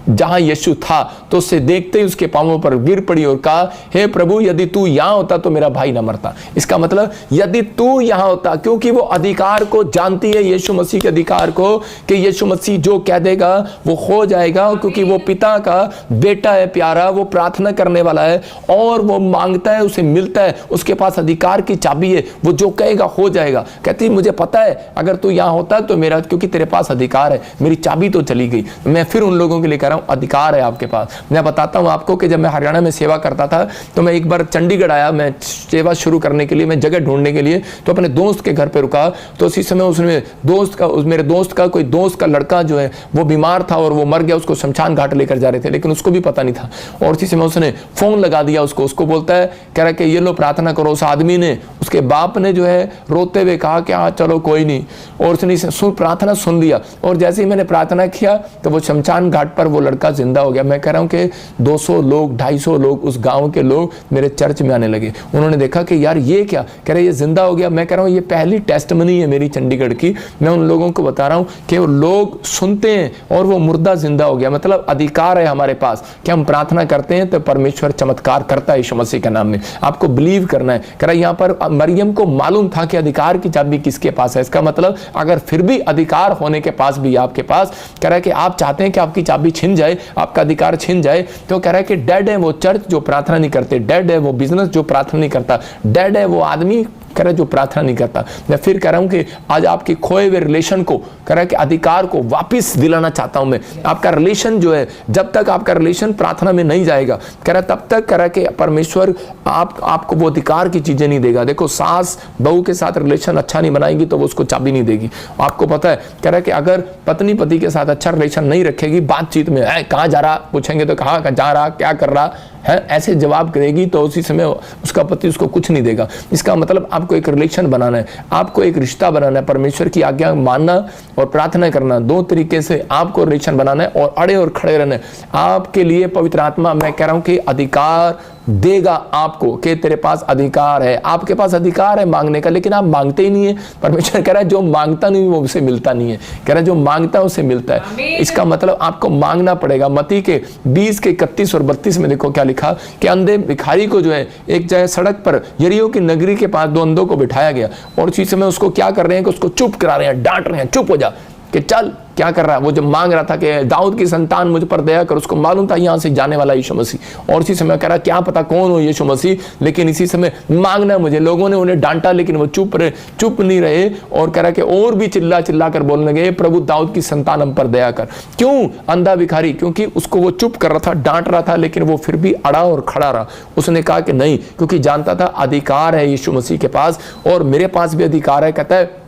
जहां यीशु था तो उससे देखते ही उसके पांवों पर गिर पड़ी और कहा, हे प्रभु यदि तू यहां होता तो मेरा भाई ना मरता। इसका मतलब यदि तू यहां होता, क्योंकि वो अधिकार को जानती है, यीशु मसीह के अधिकार को, कि यीशु मसीह जो कह देगा वो हो जाएगा, क्योंकि वो पिता का बेटा है प्यारा, वो प्रार्थना करने वाला है और वो मांगता है उसे मिलता है, उसके पास अधिकार की चाबी है, वो जो कहेगा हो जाएगा। कहती मुझे पता है अगर तू यहां होता तो मेरा, क्योंकि तेरे पास अधिकार है, मेरी चाबी तो चली गई। मैं फिर उन लोगों के लिए कह रहा हूं अधिकार है आपके पास। मैं बताता हूं आपको कि जब मैं हरियाणा में सेवा करता था तो मैं एक बार चंडीगढ़ आया, मैं सेवा शुरू करने के लिए, मैं जगह ढूंढने के लिए, तो अपने दोस्त के घर पे रुका। तो उसी समय उसमें मेरे दोस्त का कोई दोस्त का लड़का जो है वो बीमार था और वो मर गया, उसको शमशान घाट लेकर जा रहे थे, लेकिन उसको भी पता नहीं था। और उसी समय उसने फोन लगा दिया उसको बोलता है, कह रहा कि ये लो प्रार्थना करो। उस आदमी ने, उसके बाप ने जो है रोते हुए कहा कि हाँ चलो कोई नहीं, और उसने प्रार्थना सुन लिया। और जैसे ही मैंने प्रार्थना किया तो वो शमशान घाट पर वो लड़का जिंदा हो गया। मैं कह रहा हूं कि 200 लोग 250 लोग उस गांव के लोग मेरे चर्च में आने लगे। उन्होंने देखा कि यार ये क्या, कह रहे ये जिंदा हो गया। मैं कह रहा हूं ये पहली टेस्टमनी है मेरी चंडीगढ़ की। मैं उन लोगों को बता रहा हूं कि वो लोग सुनते हैं और वो मुर्दा जिंदा हो गया। मतलब अधिकार है हमारे पास कि हम प्रार्थना करते हैं तो परमेश्वर चमत्कार करता है यीशु मसीह के नाम में। आपको बिलीव करना है। कह रहा यहाँ पर मरियम को मालूम था कि अधिकार की चाबी किसके पास है। इसका मतलब अगर फिर भी अधिकार होने के पास भी आपके पास, कह रहा है कि आप चाहते हैं कि आपकी चाबी छिन जाए, आपका अधिकार छिन जाए, तो कह रहा है कि डेड है वो चर्च जो प्रार्थना नहीं करते, डेड है वो बिजनेस जो प्रार्थना नहीं करता, डेड है वो आदमी कह रहा जो प्रार्थना नहीं करता। मैं फिर कह रहा हूं कि आज आपके खोए हुए रिलेशन को, कह रहा है कि अधिकार को वापस दिलाना चाहता हूं मैं। आपका रिलेशन जो है, जब तक आपका रिलेशन प्रार्थना में नहीं जाएगा, कह रहा तब तक कह रहा कि परमेश्वर आपको वो अधिकार की चीजें नहीं देगा। देखो सास बहू के साथ रिलेशन अच्छा नहीं बनाएगी तो वो उसको चाबी नहीं देगी। आपको पता है, कह रहा है कि अगर पत्नी पति के साथ अच्छा रिलेशन नहीं रखेगी, बातचीत में कहाँ जा रहा पूछेंगे तो कहाँ जा रहा, क्या कर रहा है, ऐसे जवाब करेगी तो उसी समय उसका पति उसको कुछ नहीं देगा। इसका मतलब आपको एक रिलेशन बनाना है, आपको एक रिश्ता बनाना है, परमेश्वर की आज्ञा मानना और प्रार्थना करना, दो तरीके से आपको रिलेशन बनाना है और अड़े और खड़े रहना है। आपके लिए पवित्र आत्मा, मैं कह रहा हूं कि अधिकार देगा आपको, कि तेरे पास अधिकार है, आपके पास अधिकार है मांगने का, लेकिन आप मांगते ही नहीं है। परमेश्वर कह रहा है जो मांगता नहीं वो उसे मिलता नहीं है, कह रहा है जो मांगता है उसे मिलता है। इसका मतलब आपको मांगना पड़ेगा। मत्ती के 20 के 31 और 32 में देखो क्या लिखा कि अंधे भिखारी को जो है एक जगह सड़क पर यरीहो की नगरी के पास 2 अंधों को बिठाया गया और उसी समय उसको क्या कर रहे हैं कि उसको चुप करा रहे हैं, डांट रहे हैं, चुप हो जा, कि चल क्या कर रहा है। वो जब मांग रहा था कि दाऊद की संतान मुझ पर दया कर, उसको मालूम था यहां से जाने वाला यीशु मसीह, और इसी समय कह रहा क्या पता कौन हो यीशु मसीह, लेकिन इसी समय मांगना मुझे। लोगों ने उन्हें डांटा लेकिन वो चुप नहीं रहे और कह रहा कि और भी चिल्ला चिल्ला कर बोलने लगे, प्रभु दाऊद की संतान हम पर दया कर। क्यों अंधा भिखारी? क्योंकि उसको वो चुप कर रहा था, डांट रहा था, लेकिन वो फिर भी अड़ा और खड़ा रहा। उसने कहा कि नहीं, क्योंकि जानता था अधिकार है यीशु मसीह के पास और मेरे पास भी अधिकार है। कहता है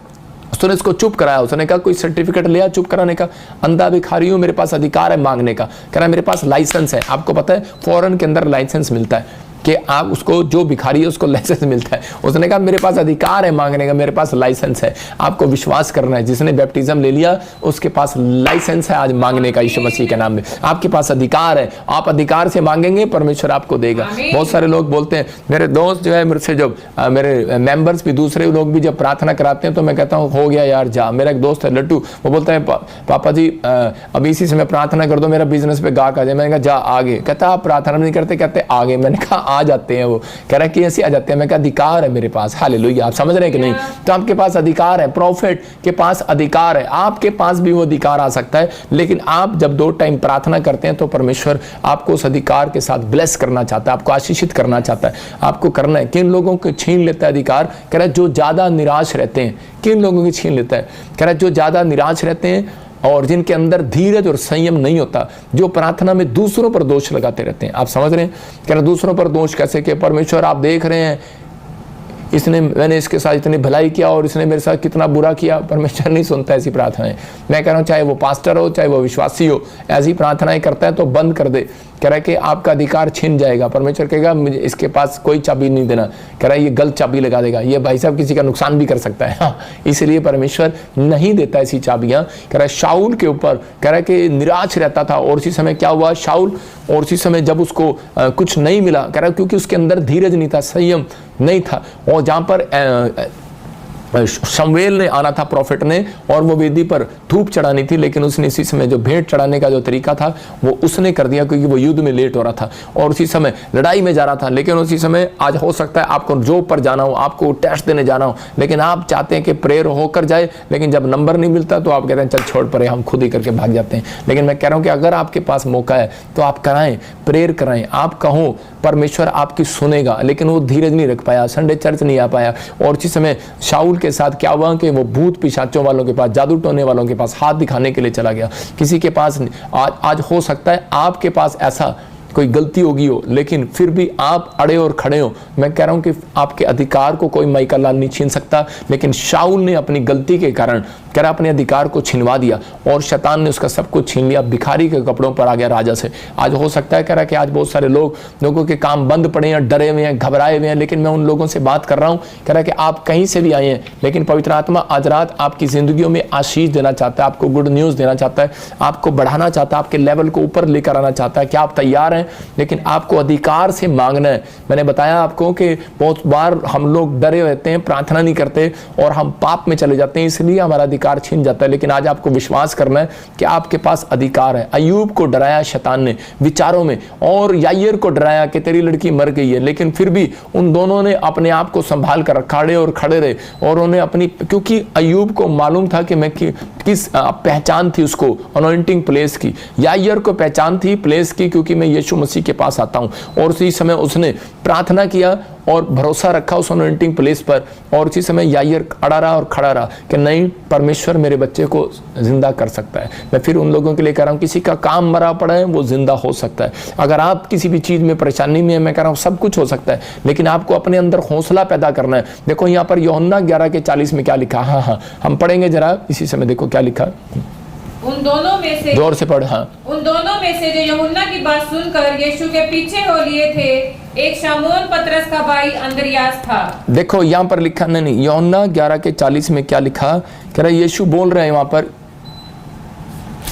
उसने इसको चुप कराया, उसने कहा कोई सर्टिफिकेट लिया चुप कराने का? अंधा भिखारी हूं, मेरे पास अधिकार है मांगने का। कह रहा मेरे पास लाइसेंस है। आपको पता है फॉरेन के अंदर लाइसेंस मिलता है कि आप उसको, जो भिखारी है उसको लाइसेंस मिलता है। उसने कहा मेरे पास अधिकार है मांगने का, मेरे पास लाइसेंस है। आपको विश्वास करना है, जिसने बैप्टिज्म ले लिया उसके पास लाइसेंस है आज मांगने का यीशु मसीह के नाम में। आपके पास अधिकार है, आप अधिकार से मांगेंगे परमेश्वर आपको देगा। बहुत सारे लोग बोलते हैं, मेरे दोस्त जो है मुझसे, जो मेरे मेंबर्स भी, दूसरे लोग भी जब प्रार्थना कराते हैं तो मैं कहता हूँ हो गया यार जा। मेरा एक दोस्त है लट्टू, वो बोलता है पापा जी अभी इसी समय प्रार्थना कर दो, मेरा बिजनेस पे गाहक आ जाए। मैंने कहा जा आगे। कहता आप प्रार्थना नहीं करते? कहते आगे। मैंने कहा आ जाते हैं। वो कह रहा है कि ऐसे आ जाते हैं। मैं कहा अधिकार है मेरे पास। हालेलुया। आप समझ रहे हैं कि नहीं? तो आपके पास अधिकार है, प्रॉफिट के पास अधिकार है, आपके पास भी वो अधिकार आ सकता है। लेकिन आप जब 2 टाइम प्रार्थना करते हैं तो परमेश्वर आपको उस अधिकार के साथ ब्लेस करना चाहता है, आपको आशीषित करना चाहता है। आपको करना है। किन लोगों को छीन लेता है अधिकार? कह रहा है जो ज्यादा निराश रहते हैं। किन लोगों की छीन लेता है? कह रहा है जो ज्यादा निराश रहते हैं और जिनके अंदर धीरज और संयम नहीं होता, जो प्रार्थना में दूसरों पर दोष लगाते रहते हैं। आप समझ रहे हैं? कह रहे दूसरों पर दोष कैसे? कि परमेश्वर आप देख रहे हैं इसने मैंने इसके साथ इतनी भलाई किया और इसने मेरे साथ कितना बुरा किया। परमेश्वर नहीं सुनता ऐसी प्रार्थनाएं। मैं कह रहा हूँ चाहे वो पास्टर हो चाहे वो विश्वासी हो, ऐसी प्रार्थनाएं करता है तो बंद कर दे। कह रहा है कि आपका अधिकार छिन जाएगा। परमेश्वर कहेगा मुझे इसके पास कोई चाबी नहीं देना। कह रहा है ये गलत चाबी लगा देगा, ये भाई साहब किसी का नुकसान भी कर सकता है। हाँ, इसलिए परमेश्वर नहीं देता ऐसी चाबियां। कह रहा है शाऊल के ऊपर कह रहा है कि निराश रहता था और उसी समय क्या हुआ शाऊल, और उसी समय जब उसको कुछ नहीं मिला, कह रहा है क्योंकि उसके अंदर धीरज नहीं था, संयम नहीं था। और जहां पर शमूएल ने आना था प्रॉफिट ने, और वो वेदी पर धूप चढ़ानी थी, लेकिन उसने इसी समय जो भेंट चढ़ाने का जो तरीका था वो उसने कर दिया, क्योंकि वो युद्ध में लेट हो रहा था और उसी समय लड़ाई में जा रहा था। लेकिन उसी समय आज हो सकता है आपको जॉब पर जाना हो, आपको टेस्ट देने जाना हो, लेकिन आप चाहते हैं कि प्रेयर होकर जाए, लेकिन जब नंबर नहीं मिलता तो आप कहते हैं चल छोड़ पड़े, हम खुद ही करके भाग जाते हैं। लेकिन मैं कह रहा हूँ कि अगर आपके पास मौका है तो आप कराएं, प्रेयर कराएं, आप कहो, परमेश्वर आपकी सुनेगा। लेकिन वो धीरज नहीं रख पाया, संडे चर्च नहीं आ पाया। और उसी समय शाऊल के साथ क्या हुआ कि वो भूत पिशाचों वालों के पास, जादू टोने वालों के पास हाथ दिखाने के लिए चला गया। किसी के पास आज हो सकता है आपके पास ऐसा कोई गलती होगी हो, लेकिन फिर भी आप अड़े और खड़े हो। मैं कह रहा हूं कि आपके अधिकार को कोई माइकल लाल नहीं छीन सकता, लेकिन शाऊल ने अपनी गलती के कारण कह रहा अपने अधिकार को छिनवा दिया और शैतान ने उसका सब कुछ छीन लिया, भिखारी के कपड़ों पर आ गया राजा से। आज हो सकता है कह रहा कि आज बहुत सारे लोगों के काम बंद पड़े हैं, डरे हुए हैं, घबराए हुए हैं, लेकिन मैं उन लोगों से बात कर रहा हूं। कह रहा कि आप कहीं से भी आए हैं, लेकिन पवित्र आत्मा आज रात आपकी जिंदगियों में आशीष देना चाहता है, आपको गुड न्यूज देना चाहता है, आपको बढ़ाना चाहता है, आपके लेवल को ऊपर लेकर आना चाहता है। क्या आप तैयार हैं? लेकिन आपको अधिकार से मांगना है। मैंने बताया आपको कि बहुत बार हम लोग डरे रहते हैं, प्रार्थना नहीं करते और हम पाप में चले जाते हैं, इसलिए हमारा अधिकार छीन जाता है। लेकिन आज आपको विश्वास करना है कि आपके पास अधिकार है। अय्यूब को डराया शैतान ने विचारों में, और याईर को डराया कि तेरी लड़की मर गई है, लेकिन फिर भी उन दोनों ने अपने आप को संभाल कर खड़े और खड़े रहे। और उन्हें अपनी, क्योंकि अय्यूब को मालूम था कि मैं किस पहचान थी उसको अनॉइंटिंग प्लेस की, याईर को पहचान थी प्लेस की, क्योंकि मैं यीशु मसीह के पास आता हूं। और उसी समय उसने प्रार्थना किया और भरोसा रखा उस अनॉइंटिंग प्लेस पर, और उसी समय याईर अड़ा रहा और खड़ा रहा कि नहीं, परमेश्वर मेरे बच्चे को जिंदा कर सकता है। मैं फिर उन लोगों के लिए कह रहा हूं, किसी का काम मरा पड़ा है वो जिंदा हो सकता है। अगर आप किसी भी चीज में परेशानी में है, मैं कह रहा हूं सब कुछ हो सकता है, लेकिन आपको अपने अंदर हौसला पैदा करना है। देखो यहाँ पर यूहन्ना 11:40 में क्या लिखा, हाँ हम पढ़ेंगे जरा इसी समय, देखो क्या लिखा, उन दोनों में से, जोर से पढ़, हाँ, उन दोनों में से जो यूहन्ना की बात सुनकर यीशु के पीछे हो लिए थे, एक शमौन पतरस का भाई अंद्रियास था। देखो यहाँ पर लिखा, नहीं, यूहन्ना 11:40 में क्या लिखा, कह रहा यीशु बोल रहे हैं वहां पर,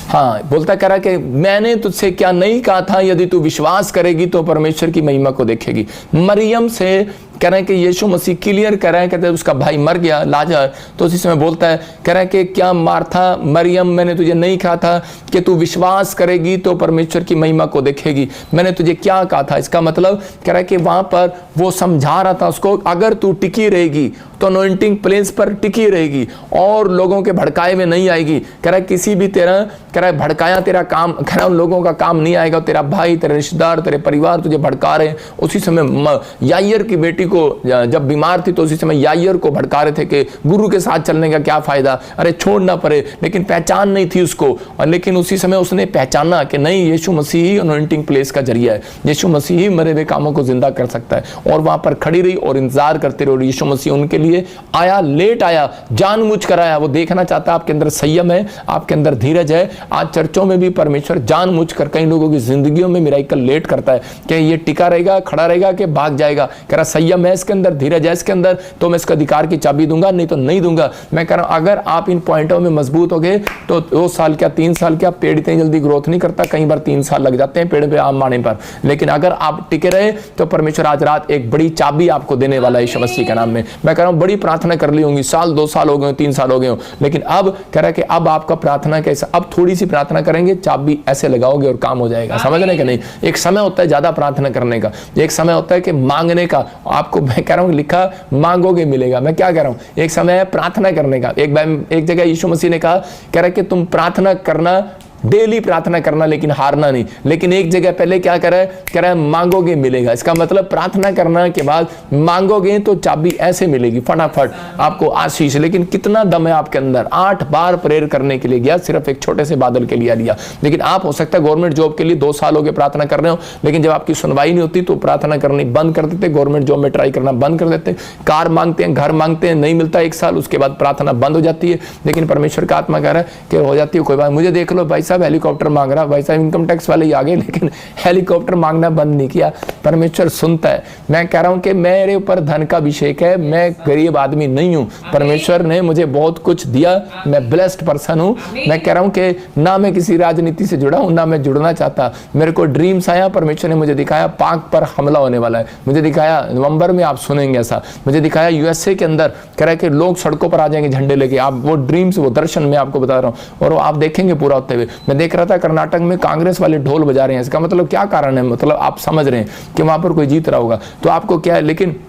हाँ बोलता कह रहा कि मैंने तुझसे क्या नहीं कहा था, यदि तू विश्वास करेगी तो परमेश्वर की महिमा को देखेगी। मरियम से कह रहे हैं कि यीशु मसीह क्लियर कर रहे हैं, कहते हैं उसका भाई मर गया लाजर, तो उसी समय बोलता है, कह रहा है कि क्या मार्था मरियम, मैंने तुझे नहीं कहा था कि तू विश्वास करेगी तो परमेश्वर की महिमा को देखेगी। मैंने तुझे क्या कहा था? इसका मतलब कह रहा है कि वहां पर वो समझा रहा था उसको, अगर तू टिकी रहेगी तो अनॉइंटिंग प्लेस पर टिकी रहेगी और लोगों के भड़काए में नहीं आएगी। कह रहा है किसी भी तरह, कह रहा है भड़काया तेरा काम, कह रहा है उन लोगों का काम नहीं आएगा। तेरा भाई, तेरे रिश्तेदार, तेरे परिवार तुझे भड़का रहे। उसी समय याईर की बेटी को जब बीमार थी तो उसी समय याईर को भड़का रहे थे कि गुरु के साथ चलने का क्या फायदा, अरे छोड़ना पड़े, लेकिन पहचान नहीं थी उसको। और लेकिन उसी समय उसने पहचाना कि नहीं, यीशु मसीह ही अनॉइंटिंग प्लेस का जरिया है, यीशु मसीह ही मरे हुए कामों को जिंदा कर सकता है। और वहां पर खड़ी रही और इंतजार करते रहे, और यीशु मसीह उनके लिए आया, लेट आया, जानबूझ कर आया। वो देखना चाहता है आपके अंदर संयम है, आपके अंदर धीरज है। आज चर्चों में भी परमेश्वर जानबूझ कर कई लोगों की जिंदगियों में मिराकल लेट करता है कि ये टिका रहेगा, खड़ा रहेगा कि भाग जाएगा। कह रहा संयम है इसके अंदर, धीरज है इसके अंदर, तो मैं इसका अधिकार की चाबी दूंगा, नहीं तो नहीं दूंगा। मैं कह रहा हूं अगर आप इन पॉइंटों में मजबूत हो गए तो 2 साल क्या 3 साल क्या, पेड़ इतनी जल्दी ग्रोथ नहीं करता, कई बार 3 साल लग जाते हैं पेड़ पे आम आने पर। लेकिन अगर आप टिके रहे तो परमेश्वर आज रात एक बड़ी चाबी आपको देने वाला है यीशु मसीह के नाम में। मैं कह रहा हूं बड़ी प्रार्थना कर ली होंगी, साल 2 साल हो गए, 3 साल हो गए, लेकिन अब कह रहा है कि अब आपका प्रार्थना कैसा, अब थोड़ी सी प्रार्थना करेंगे, चाबी ऐसे लगाओगे और काम हो जाएगा। समझ रहे कि नहीं? एक समय होता है ज्यादा प्रार्थना करने का, एक समय होता है कि मांगने का। आपको मैं कह रहा हूं लिखा मांगोगे मिलेगा। मैं क्या कह रहा हूं, एक समय है प्रार्थना करने का। एक जगह यीशु मसीह ने कहा, कह रहा है कि तुम प्रार्थना करना डेली प्रार्थना करना लेकिन हारना नहीं। लेकिन एक जगह पहले क्या कह रहा है मांगोगे मिलेगा। इसका मतलब प्रार्थना करने के बाद मांगोगे तो चाबी ऐसे मिलेगी फटाफट आपको आशीष। लेकिन कितना दम है आपके अंदर? 8 बार प्रेयर करने के लिए गया, सिर्फ एक छोटे से बादल के लिए लिया। लेकिन आप हो सकता है गवर्नमेंट जॉब के लिए 2 साल हो गए प्रार्थना कर रहे हो, लेकिन जब आपकी सुनवाई नहीं होती तो प्रार्थना करनी बंद कर देते, गवर्नमेंट जॉब में ट्राई करना बंद कर देते, कार मांगते हैं, घर मांगते हैं, नहीं मिलता 1 साल, उसके बाद प्रार्थना बंद हो जाती है। लेकिन परमेश्वर का आत्मा कह रहा है कि हो जाती है कोई बात। मुझे देख लो भाई साहब हेलीकॉप्टर मांग रहा, भाई साहब इनकम टैक्स वाले ही आ गए, लेकिन हेलीकॉप्टर मांगना बंद नहीं किया। परमेश्वर सुनता है। मैं कह रहा हूं कि मेरे ऊपर धन का अभिषेक है, मैं गरीब आदमी नहीं हूं, परमेश्वर ने मुझे बहुत कुछ दिया, मैं ब्लेस्ड पर्सन हूं। मैं कह रहा हूं कि ना मैं किसी राजनीति से जुड़ा हूं, ना मैं जुड़ना चाहता। मेरे को ड्रीम्स आया, परमेश्वर ने मुझे दिखाया पाक पर हमला होने वाला है, मुझे दिखाया नवंबर में आप सुनेंगे ऐसा, मुझे दिखाया यूएसए के अंदर कह रहा है कि लोग सड़कों पर आ जाएंगे झंडे लेके। आप वो ड्रीम्स, वो दर्शन मैं आपको बता रहा हूं और वो आप देखेंगे पूरा होते हुए। मैं देख रहा था कर्नाटक में कांग्रेस वाले ढोल बजा रहे हैं। इसका मतलब क्या कारण है? मतलब आप समझ रहे हैं कि वहां पर कोई जीत रहा होगा, तो आपको क्या है। लेकिन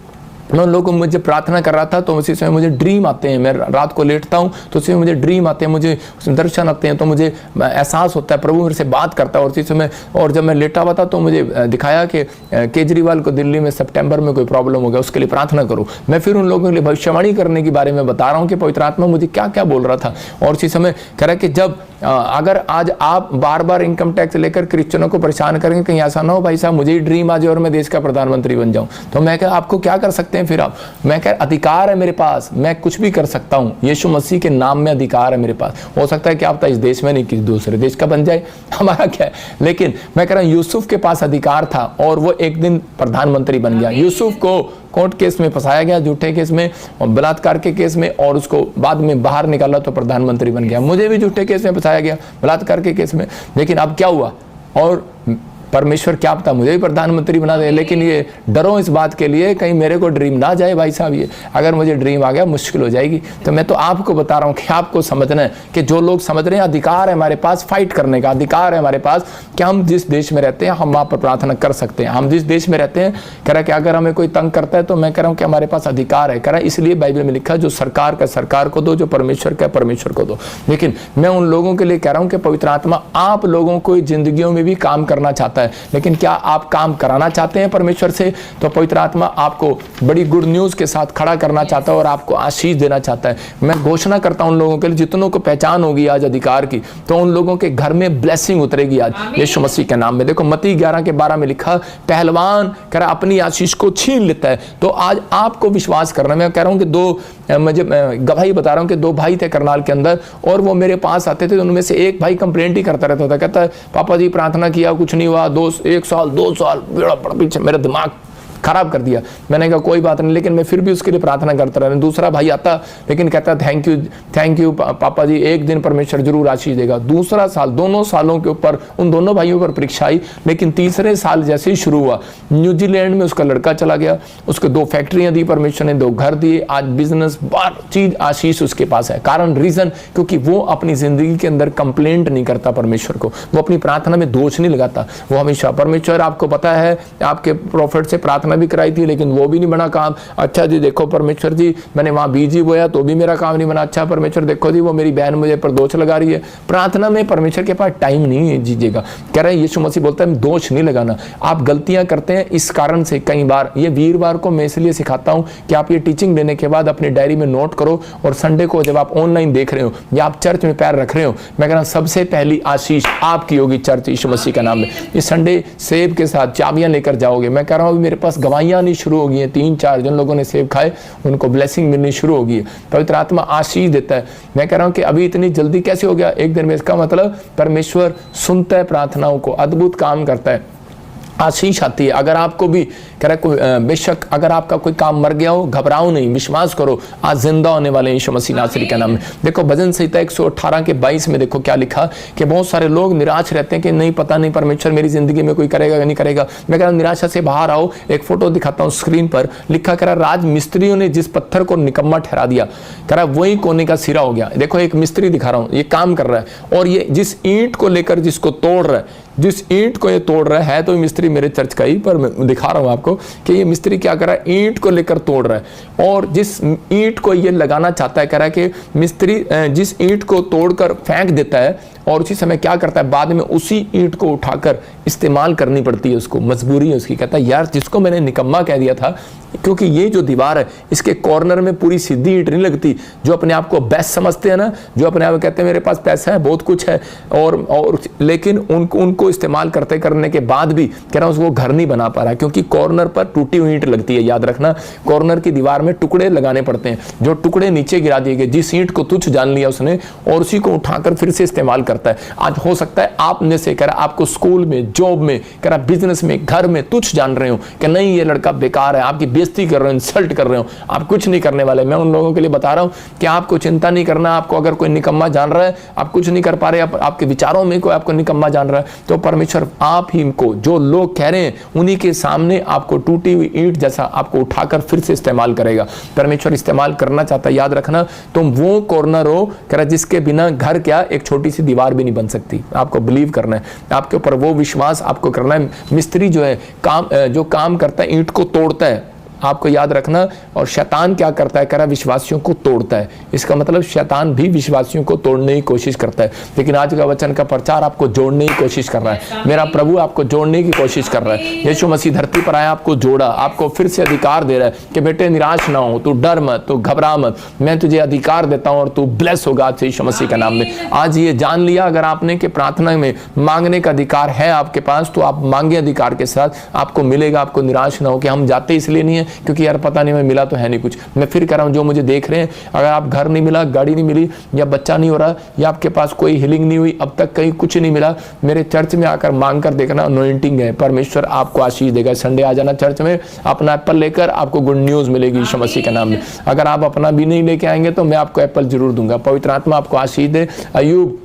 मैं उन लोगों को, मुझे प्रार्थना कर रहा था तो उसी समय मुझे ड्रीम आते हैं। मैं रात को लेटता हूं तो उसी समय मुझे ड्रीम आते हैं, मुझे दर्शन आते हैं, तो मुझे एहसास होता है प्रभु मेरे से बात करता है। और उसी समय, और जब मैं लेटा हुआ था तो मुझे दिखाया कि केजरीवाल को दिल्ली में सितंबर में कोई प्रॉब्लम हो गया, उसके लिए प्रार्थना करो। मैं फिर उन लोगों के लिए भविष्यवाणी करने के बारे में बता रहा हूँ कि पवित्र आत्मा मुझे क्या क्या बोल रहा था। और उसी समय कह रहा है कि जब अगर आज आप बार बार इनकम टैक्स लेकर क्रिश्चियनों को परेशान करेंगे, कहीं ऐसा ना हो भाई साहब मुझे ही ड्रीम आ जाए और मैं देश का प्रधानमंत्री बन जाऊं, तो मैं क्या आपको क्या कर सकते हैं फिर आप? मैं क्या, अधिकार है मेरे पास, मैं कुछ भी कर सकता हूं। यीशु मसीह के नाम में अधिकार है मेरे पास। हो सकता है कि आप इस देश में नहीं, किसी दूसरे देश का बन जाए, हमारा क्या है। लेकिन मैं कह रहा हूं यूसुफ के पास अधिकार था और वो एक दिन प्रधानमंत्री बन गया। यूसुफ को कोर्ट केस में फंसाया गया, झूठे केस में और बलात्कार के केस में, और उसको बाद में बाहर निकाला तो प्रधानमंत्री बन गया। मुझे भी झूठे केस में फंसाया गया, बलात्कार के केस में। लेकिन अब क्या हुआ? और परमेश्वर क्या पता मुझे भी प्रधानमंत्री बना दे। लेकिन ये डरो इस बात के लिए कहीं मेरे को ड्रीम ना जाए भाई साहब। ये अगर मुझे ड्रीम आ गया मुश्किल हो जाएगी। तो मैं तो आपको बता रहा हूँ कि आपको समझना है कि जो लोग समझ रहे हैं अधिकार है हमारे पास, फाइट करने का अधिकार है हमारे पास, कि हम जिस देश में रहते हैं हम वहाँ पर प्रार्थना कर सकते हैं। हम जिस देश में रहते हैं, कह रहा है कि अगर हमें कोई तंग करता है तो मैं कह रहा हूँ कि हमारे पास अधिकार है। कह रहा है इसलिए बाइबल में लिखा जो सरकार का सरकार को दो, जो परमेश्वर का परमेश्वर को दो। लेकिन मैं उन लोगों के लिए कह रहा हूँ कि पवित्र आत्मा आप लोगों को जिंदगियों में भी काम करना चाहता है। लेकिन क्या आप काम कराना चाहते हैं परमेश्वर से? तो पवित्र आत्मा आपको बड़ी गुड न्यूज के साथ खड़ा करना चाहता है और आपको आशीष देना चाहता है। मैं घोषणा करता हूं उन लोगों के लिए जितनों को पहचान होगी आज अधिकार की, तो उन लोगों के घर में ब्लेसिंग उतरेगी आज यीशु मसीह के नाम में। देखो मत्ती 11:12 में लिखा, पहलवान कह रहा अपनी आशीष को छीन लेता है। तो आज आपको विश्वास करना, मैं कह रहा हूं कि मुझे गवाही बता रहा हूं कि 2 भाई थे करनाल के अंदर, और वो मेरे पास आते थे। उनमें से एक भाई कंप्लेंट ही करता रहता था, कहता है पापा जी प्रार्थना किया कुछ नहीं हुआ, 1 साल 2 साल बेड़ा पड़ पीछे, मेरा दिमाग खराब कर दिया। मैंने कहा कोई बात नहीं, लेकिन मैं फिर भी उसके लिए प्रार्थना करता रहा। दूसरा भाई आता लेकिन कहता थैंक यू पापा जी, एक दिन परमेश्वर जरूर आशीष देगा। दूसरा साल, दोनों सालों के ऊपर उन दोनों भाइयों पर परीक्षा आई। लेकिन तीसरे साल जैसे ही शुरू हुआ, न्यूजीलैंड में उसका लड़का चला गया, उसको 2 फैक्ट्रियां दी परमेश्वर ने, 2 घर दिए, आज बिजनेस बार चीज आशीष उसके पास है। कारण रीजन क्योंकि वो अपनी जिंदगी के अंदर कंप्लेंट नहीं करता परमेश्वर को, वो अपनी प्रार्थना में दोष नहीं लगाता। वो हमेशा परमेश्वर, आपको पता है आपके प्रॉफिट से प्रार्थना भी कराई थी लेकिन वो भी नहीं बना काम। अच्छा जी देखो परमेश्वर जी, मैंने वहां बीज ही बोया तो भी मेरा काम नहीं बना। अच्छा परमेश्वर देखो जी, वो मेरी बहन मुझे पर दोष लगा रही है। प्रार्थना में परमेश्वर के पास टाइम नहीं है जीजिएगा। कह रहे हैं यीशु मसीह बोलता है दोष नहीं लगाना। आप गलतियां करते हैं इस कारण से, कई बार ये वीरवार को मैं इसलिए सिखाता हूं कि आप ये टीचिंग देने के बाद अपनी डायरी में नोट करो, और संडे को जब आप ऑनलाइन देख रहे हो या आप चर्च में पैर रख रहे हो, मैं कह रहा हूं सबसे पहली आशीष आपकी होगी चर्च यीशु मसीह का नाम में। इस संडे सेब के साथ चाबियां लेकर जाओगे। मैं कह रहा हूं मेरे पास गवाहियां नहीं शुरू हो गई हैं, 3-4 जिन लोगों ने सेब खाए उनको ब्लेसिंग मिलनी शुरू हो गई है। पवित्र आत्मा आशीष देता है। मैं कह रहा हूं कि अभी इतनी जल्दी कैसे हो गया एक दिन में? इसका मतलब परमेश्वर सुनता है प्रार्थनाओं को, अद्भुत काम करता है, आशीष आती है। अगर आपको भी कह रहा बेशक अगर आपका कोई काम मर गया हो, घबराओ नहीं, विश्वास करो आज जिंदा होने वाले यीशु मसीह नासरी के नाम में। देखो भजन संहिता 118:22 में देखो क्या लिखा कि बहुत सारे लोग निराश रहते हैं कि नहीं पता नहीं परमेश्वर मेरी जिंदगी में कोई करेगा या नहीं करेगा। मैं कह रहा हूं निराशा से बाहर आओ। एक फोटो दिखाता हूं स्क्रीन पर, लिखा कह रहा राज मिस्त्रियों ने जिस पत्थर को निकम्मा ठहरा दिया, कह रहा वही कोने का सिरा हो गया। देखो एक मिस्त्री दिखा रहा हूं, ये काम कर रहा है, और ये जिस ईंट को लेकर जिसको तोड़ रहा है, जिस ईंट को ये तोड़ रहा है तो मिस्त्री मेरे चर्च का ही, पर मैं दिखा रहा हूं आपको कि ये मिस्त्री क्या कर रहा है, ईंट को लेकर तोड़ रहा है। और जिस ईंट को ये लगाना चाहता है, कह रहा है कि मिस्त्री जिस ईंट को तोड़कर फेंक देता है और उसी समय क्या करता है, बाद में उसी ईंट को उठाकर इस्तेमाल करनी पड़ती है उसको, मजबूरी है उसकी। कहता है यार जिसको मैंने निकम्मा कह दिया था, क्योंकि ये जो दीवार है इसके कॉर्नर में पूरी सीधी ईंट नहीं लगती। जो अपने आप को बेस्ट समझते हैं ना, जो अपने आप कहते हैं मेरे पास पैसा है, बहुत कुछ है, और लेकिन उनको इस्तेमाल करने के बाद भी कह रहा हूं वो घर नहीं बना पा रहा, क्योंकि कॉर्नर पर टूटी हुई ईंट लगती है। याद रखना, कॉर्नर की दीवार में टुकड़े लगाने पड़ते हैं, जो टुकड़े नीचे गिरा दिए गए, जिस ईंट को तुच्छ जान लिया उसने और उसी को उठाकर फिर से इस्तेमाल करता है। आज हो सकता है आप में से कह रहा आपको स्कूल में, जॉब में, कह रहा बिजनेस में, घर में तुच्छ जान रहे हो कि नहीं ये लड़का बेकार है, आपकी बेइज्जती कर रहे हो, इंसल्ट कर रहे हो, आप कुछ नहीं करने वाले। मैं उन लोगों के लिए बता रहा हूं कि आपको चिंता नहीं करना। आपको अगर कोई निकम्मा जान रहा है, आप कुछ नहीं कर पा रहे, आपके विचारों में कोई आपको निकम्मा जान रहा है, तो परमेश्वर आप ही को, जो लोग कह रहे हैं उन्हीं के सामने आपको टूटी हुई ईंट जैसा आपको उठाकर फिर से इस्तेमाल करेगा। परमेश्वर इस्तेमाल करना चाहता है। याद रखना, तुम वो कॉर्नर हो कह रहा जिसके बिना घर क्या एक छोटी सी दीवार भी नहीं बन सकती। आपको बिलीव करना है, आपके ऊपर वो विश्वास आपको करना है। मिस्त्री जो है जो काम करता है ईंट को तोड़ता है, आपको याद रखना। और शैतान क्या करता है, कह रहा विश्वासियों को तोड़ता है। इसका मतलब शैतान भी विश्वासियों को तोड़ने की कोशिश करता है, लेकिन आज का वचन का प्रचार आपको जोड़ने की कोशिश कर रहा है। मेरा प्रभु आपको जोड़ने की कोशिश कर रहा है। यीशु मसीह धरती पर आया, आपको जोड़ा, आपको फिर से अधिकार दे रहा है कि बेटे निराश ना हो, तू डर मत, तू घबरा मत, मैं तुझे अधिकार देता हूं और तू ब्लेस होगा आज से यीशु मसीह के नाम में। आज ये जान लिया अगर आपने कि प्रार्थना में मांगने का अधिकार है आपके पास, तो आप मांगे अधिकार के साथ, आपको मिलेगा। आपको निराश ना हो कि हम जाते इसलिए नहीं है क्योंकि यार पता नहीं मैं मिला तो है नहीं कुछ। मैं फिर कह रहा हूं जो मुझे देख रहे हैं, अगर आप घर नहीं मिला, गाड़ी नहीं मिली, या बच्चा नहीं हो रहा, या आपके पास कोई हीलिंग नहीं हुई, अब तक कहीं कुछ नहीं मिला, मेरे चर्च में आकर मांग कर देखना, अनॉइंटिंग है, परमेश्वर आपको आशीष देगा। संडे आ जाना चर्च में, अपना एप्पल लेकर, आपको गुड न्यूज मिलेगी यीशु मसीह के नाम में। अगर आप अपना भी नहीं लेके आएंगे तो मैं आपको एप्पल जरूर दूंगा। पवित्र आत्मा आपको आशीष दे। अय्यूब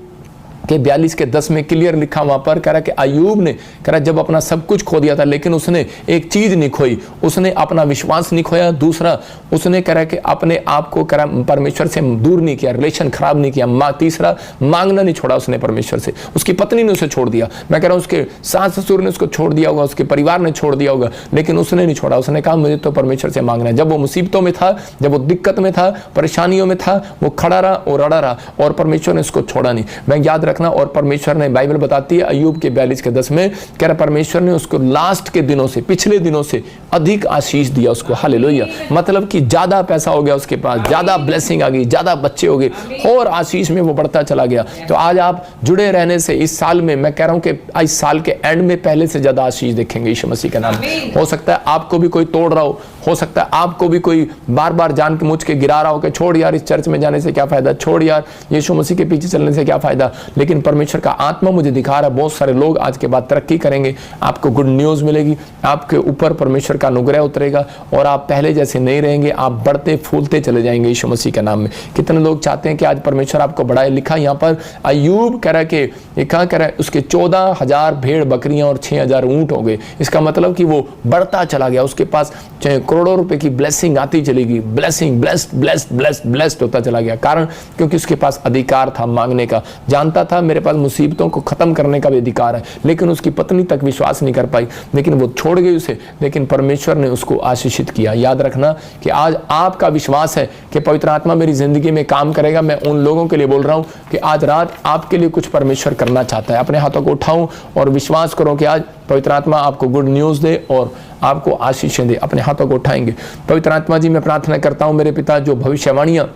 के 42:10 में क्लियर लिखा वहां पर, कह रहा कि अय्यूब ने कह रहा जब अपना सब कुछ खो दिया था, लेकिन उसने एक चीज नहीं खोई, उसने अपना विश्वास नहीं खोया। दूसरा, उसने कह रहा कि अपने आप को कह रहा परमेश्वर से दूर नहीं किया, रिलेशन खराब नहीं किया। तीसरा, मांगना नहीं छोड़ा उसने परमेश्वर से। उसकी पत्नी ने उसे छोड़ दिया, मैं कह रहा हूं उसके सास ससुर ने उसको छोड़ दिया होगा, उसके परिवार ने छोड़ दिया होगा, लेकिन उसने नहीं छोड़ा। उसने कहा मुझे तो परमेश्वर से मांगना है। जब वो मुसीबतों में था, जब वो दिक्कत में था, परेशानियों में था, वो खड़ा रहा और अड़ा रहा, और परमेश्वर ने उसको छोड़ा नहीं। मैं याद रखना, और परमेश्वर ने, बाइबल बताती है अय्यूब के 42:10 में, कह रहा परमेश्वर ने उसको लास्ट के दिनों से, पिछले दिनों से अधिक आशीष दिया उसको। हालेलुया। मतलब कि ज्यादा पैसा हो गया उसके पास, ज्यादा ब्लेसिंग आ गई, ज्यादा बच्चे हो गए, और आशीष में वो बढ़ता चला गया। तो आज आप जुड़े रहने से इस साल में, मैं कह रहा हूं कि इस साल के एंड में पहले से ज्यादा आशीष देखेंगे यीशु मसीह के नाम में। हो सकता है आपको भी कोई तोड़ रहा हो सकता है आपको भी कोई बार बार जान के मुझ के गिरा रहा हो कि छोड़ यार इस चर्च में जाने से क्या फायदा, छोड़ यार यीशु मसीह के पीछे चलने से क्या फायदा। लेकिन परमेश्वर का आत्मा मुझे दिखा रहा है बहुत सारे लोग आज के बाद तरक्की करेंगे, आपको गुड न्यूज मिलेगी, आपके ऊपर परमेश्वर का अनुग्रह उतरेगा और आप पहले जैसे नहीं रहेंगे, आप बढ़ते फूलते चले जाएंगे यीशु मसीह के नाम में। कितने लोग चाहते हैं कि आज परमेश्वर आपको बढ़ाए। लिखा यहाँ पर अय्यूब कह रहा है कि कहाँ कह रहा है, उसके 14,000 भेड़ बकरियां और 6,000 ऊंट हो गए। इसका मतलब कि वो बढ़ता चला गया, उसके पास करोड़ों रुपए की ब्लेसिंग आती चलेगी, blessing, blessed blessed blessed blessed होता चला गया। कारण क्योंकि उसके पास अधिकार था मांगने का, जानता था मेरे पास मुसीबतों को खत्म करने का भी अधिकार है। लेकिन उसकी पत्नी तक विश्वास नहीं कर पाई, लेकिन वो छोड़ गई उसे, लेकिन परमेश्वर ने उसको आशीषित किया। याद रखना कि आज आपका विश्वास है कि पवित्र आत्मा मेरी जिंदगी में काम करेगा। मैं उन लोगों के लिए बोल रहा हूं कि आज रात आपके लिए कुछ परमेश्वर करना चाहता है। अपने हाथों को उठाऊं और विश्वास करो कि आज पवित्र आत्मा आपको गुड न्यूज दे और आपको आशीषें दे। अपने हाथों को उठाएंगे। पवित्र आत्मा जी, मैं प्रार्थना करता हूं मेरे पिता, जो भविष्यवाणियां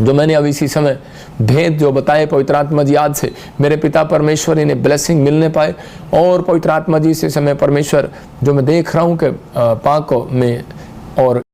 जो मैंने अभी इसी समय भेद जो बताए पवित्र आत्मा जी, आज से मेरे पिता परमेश्वर इन्हें ब्लेसिंग मिलने पाए। और पवित्र आत्मा जी, इस समय परमेश्वर जो मैं देख रहा हूं कि पाक में और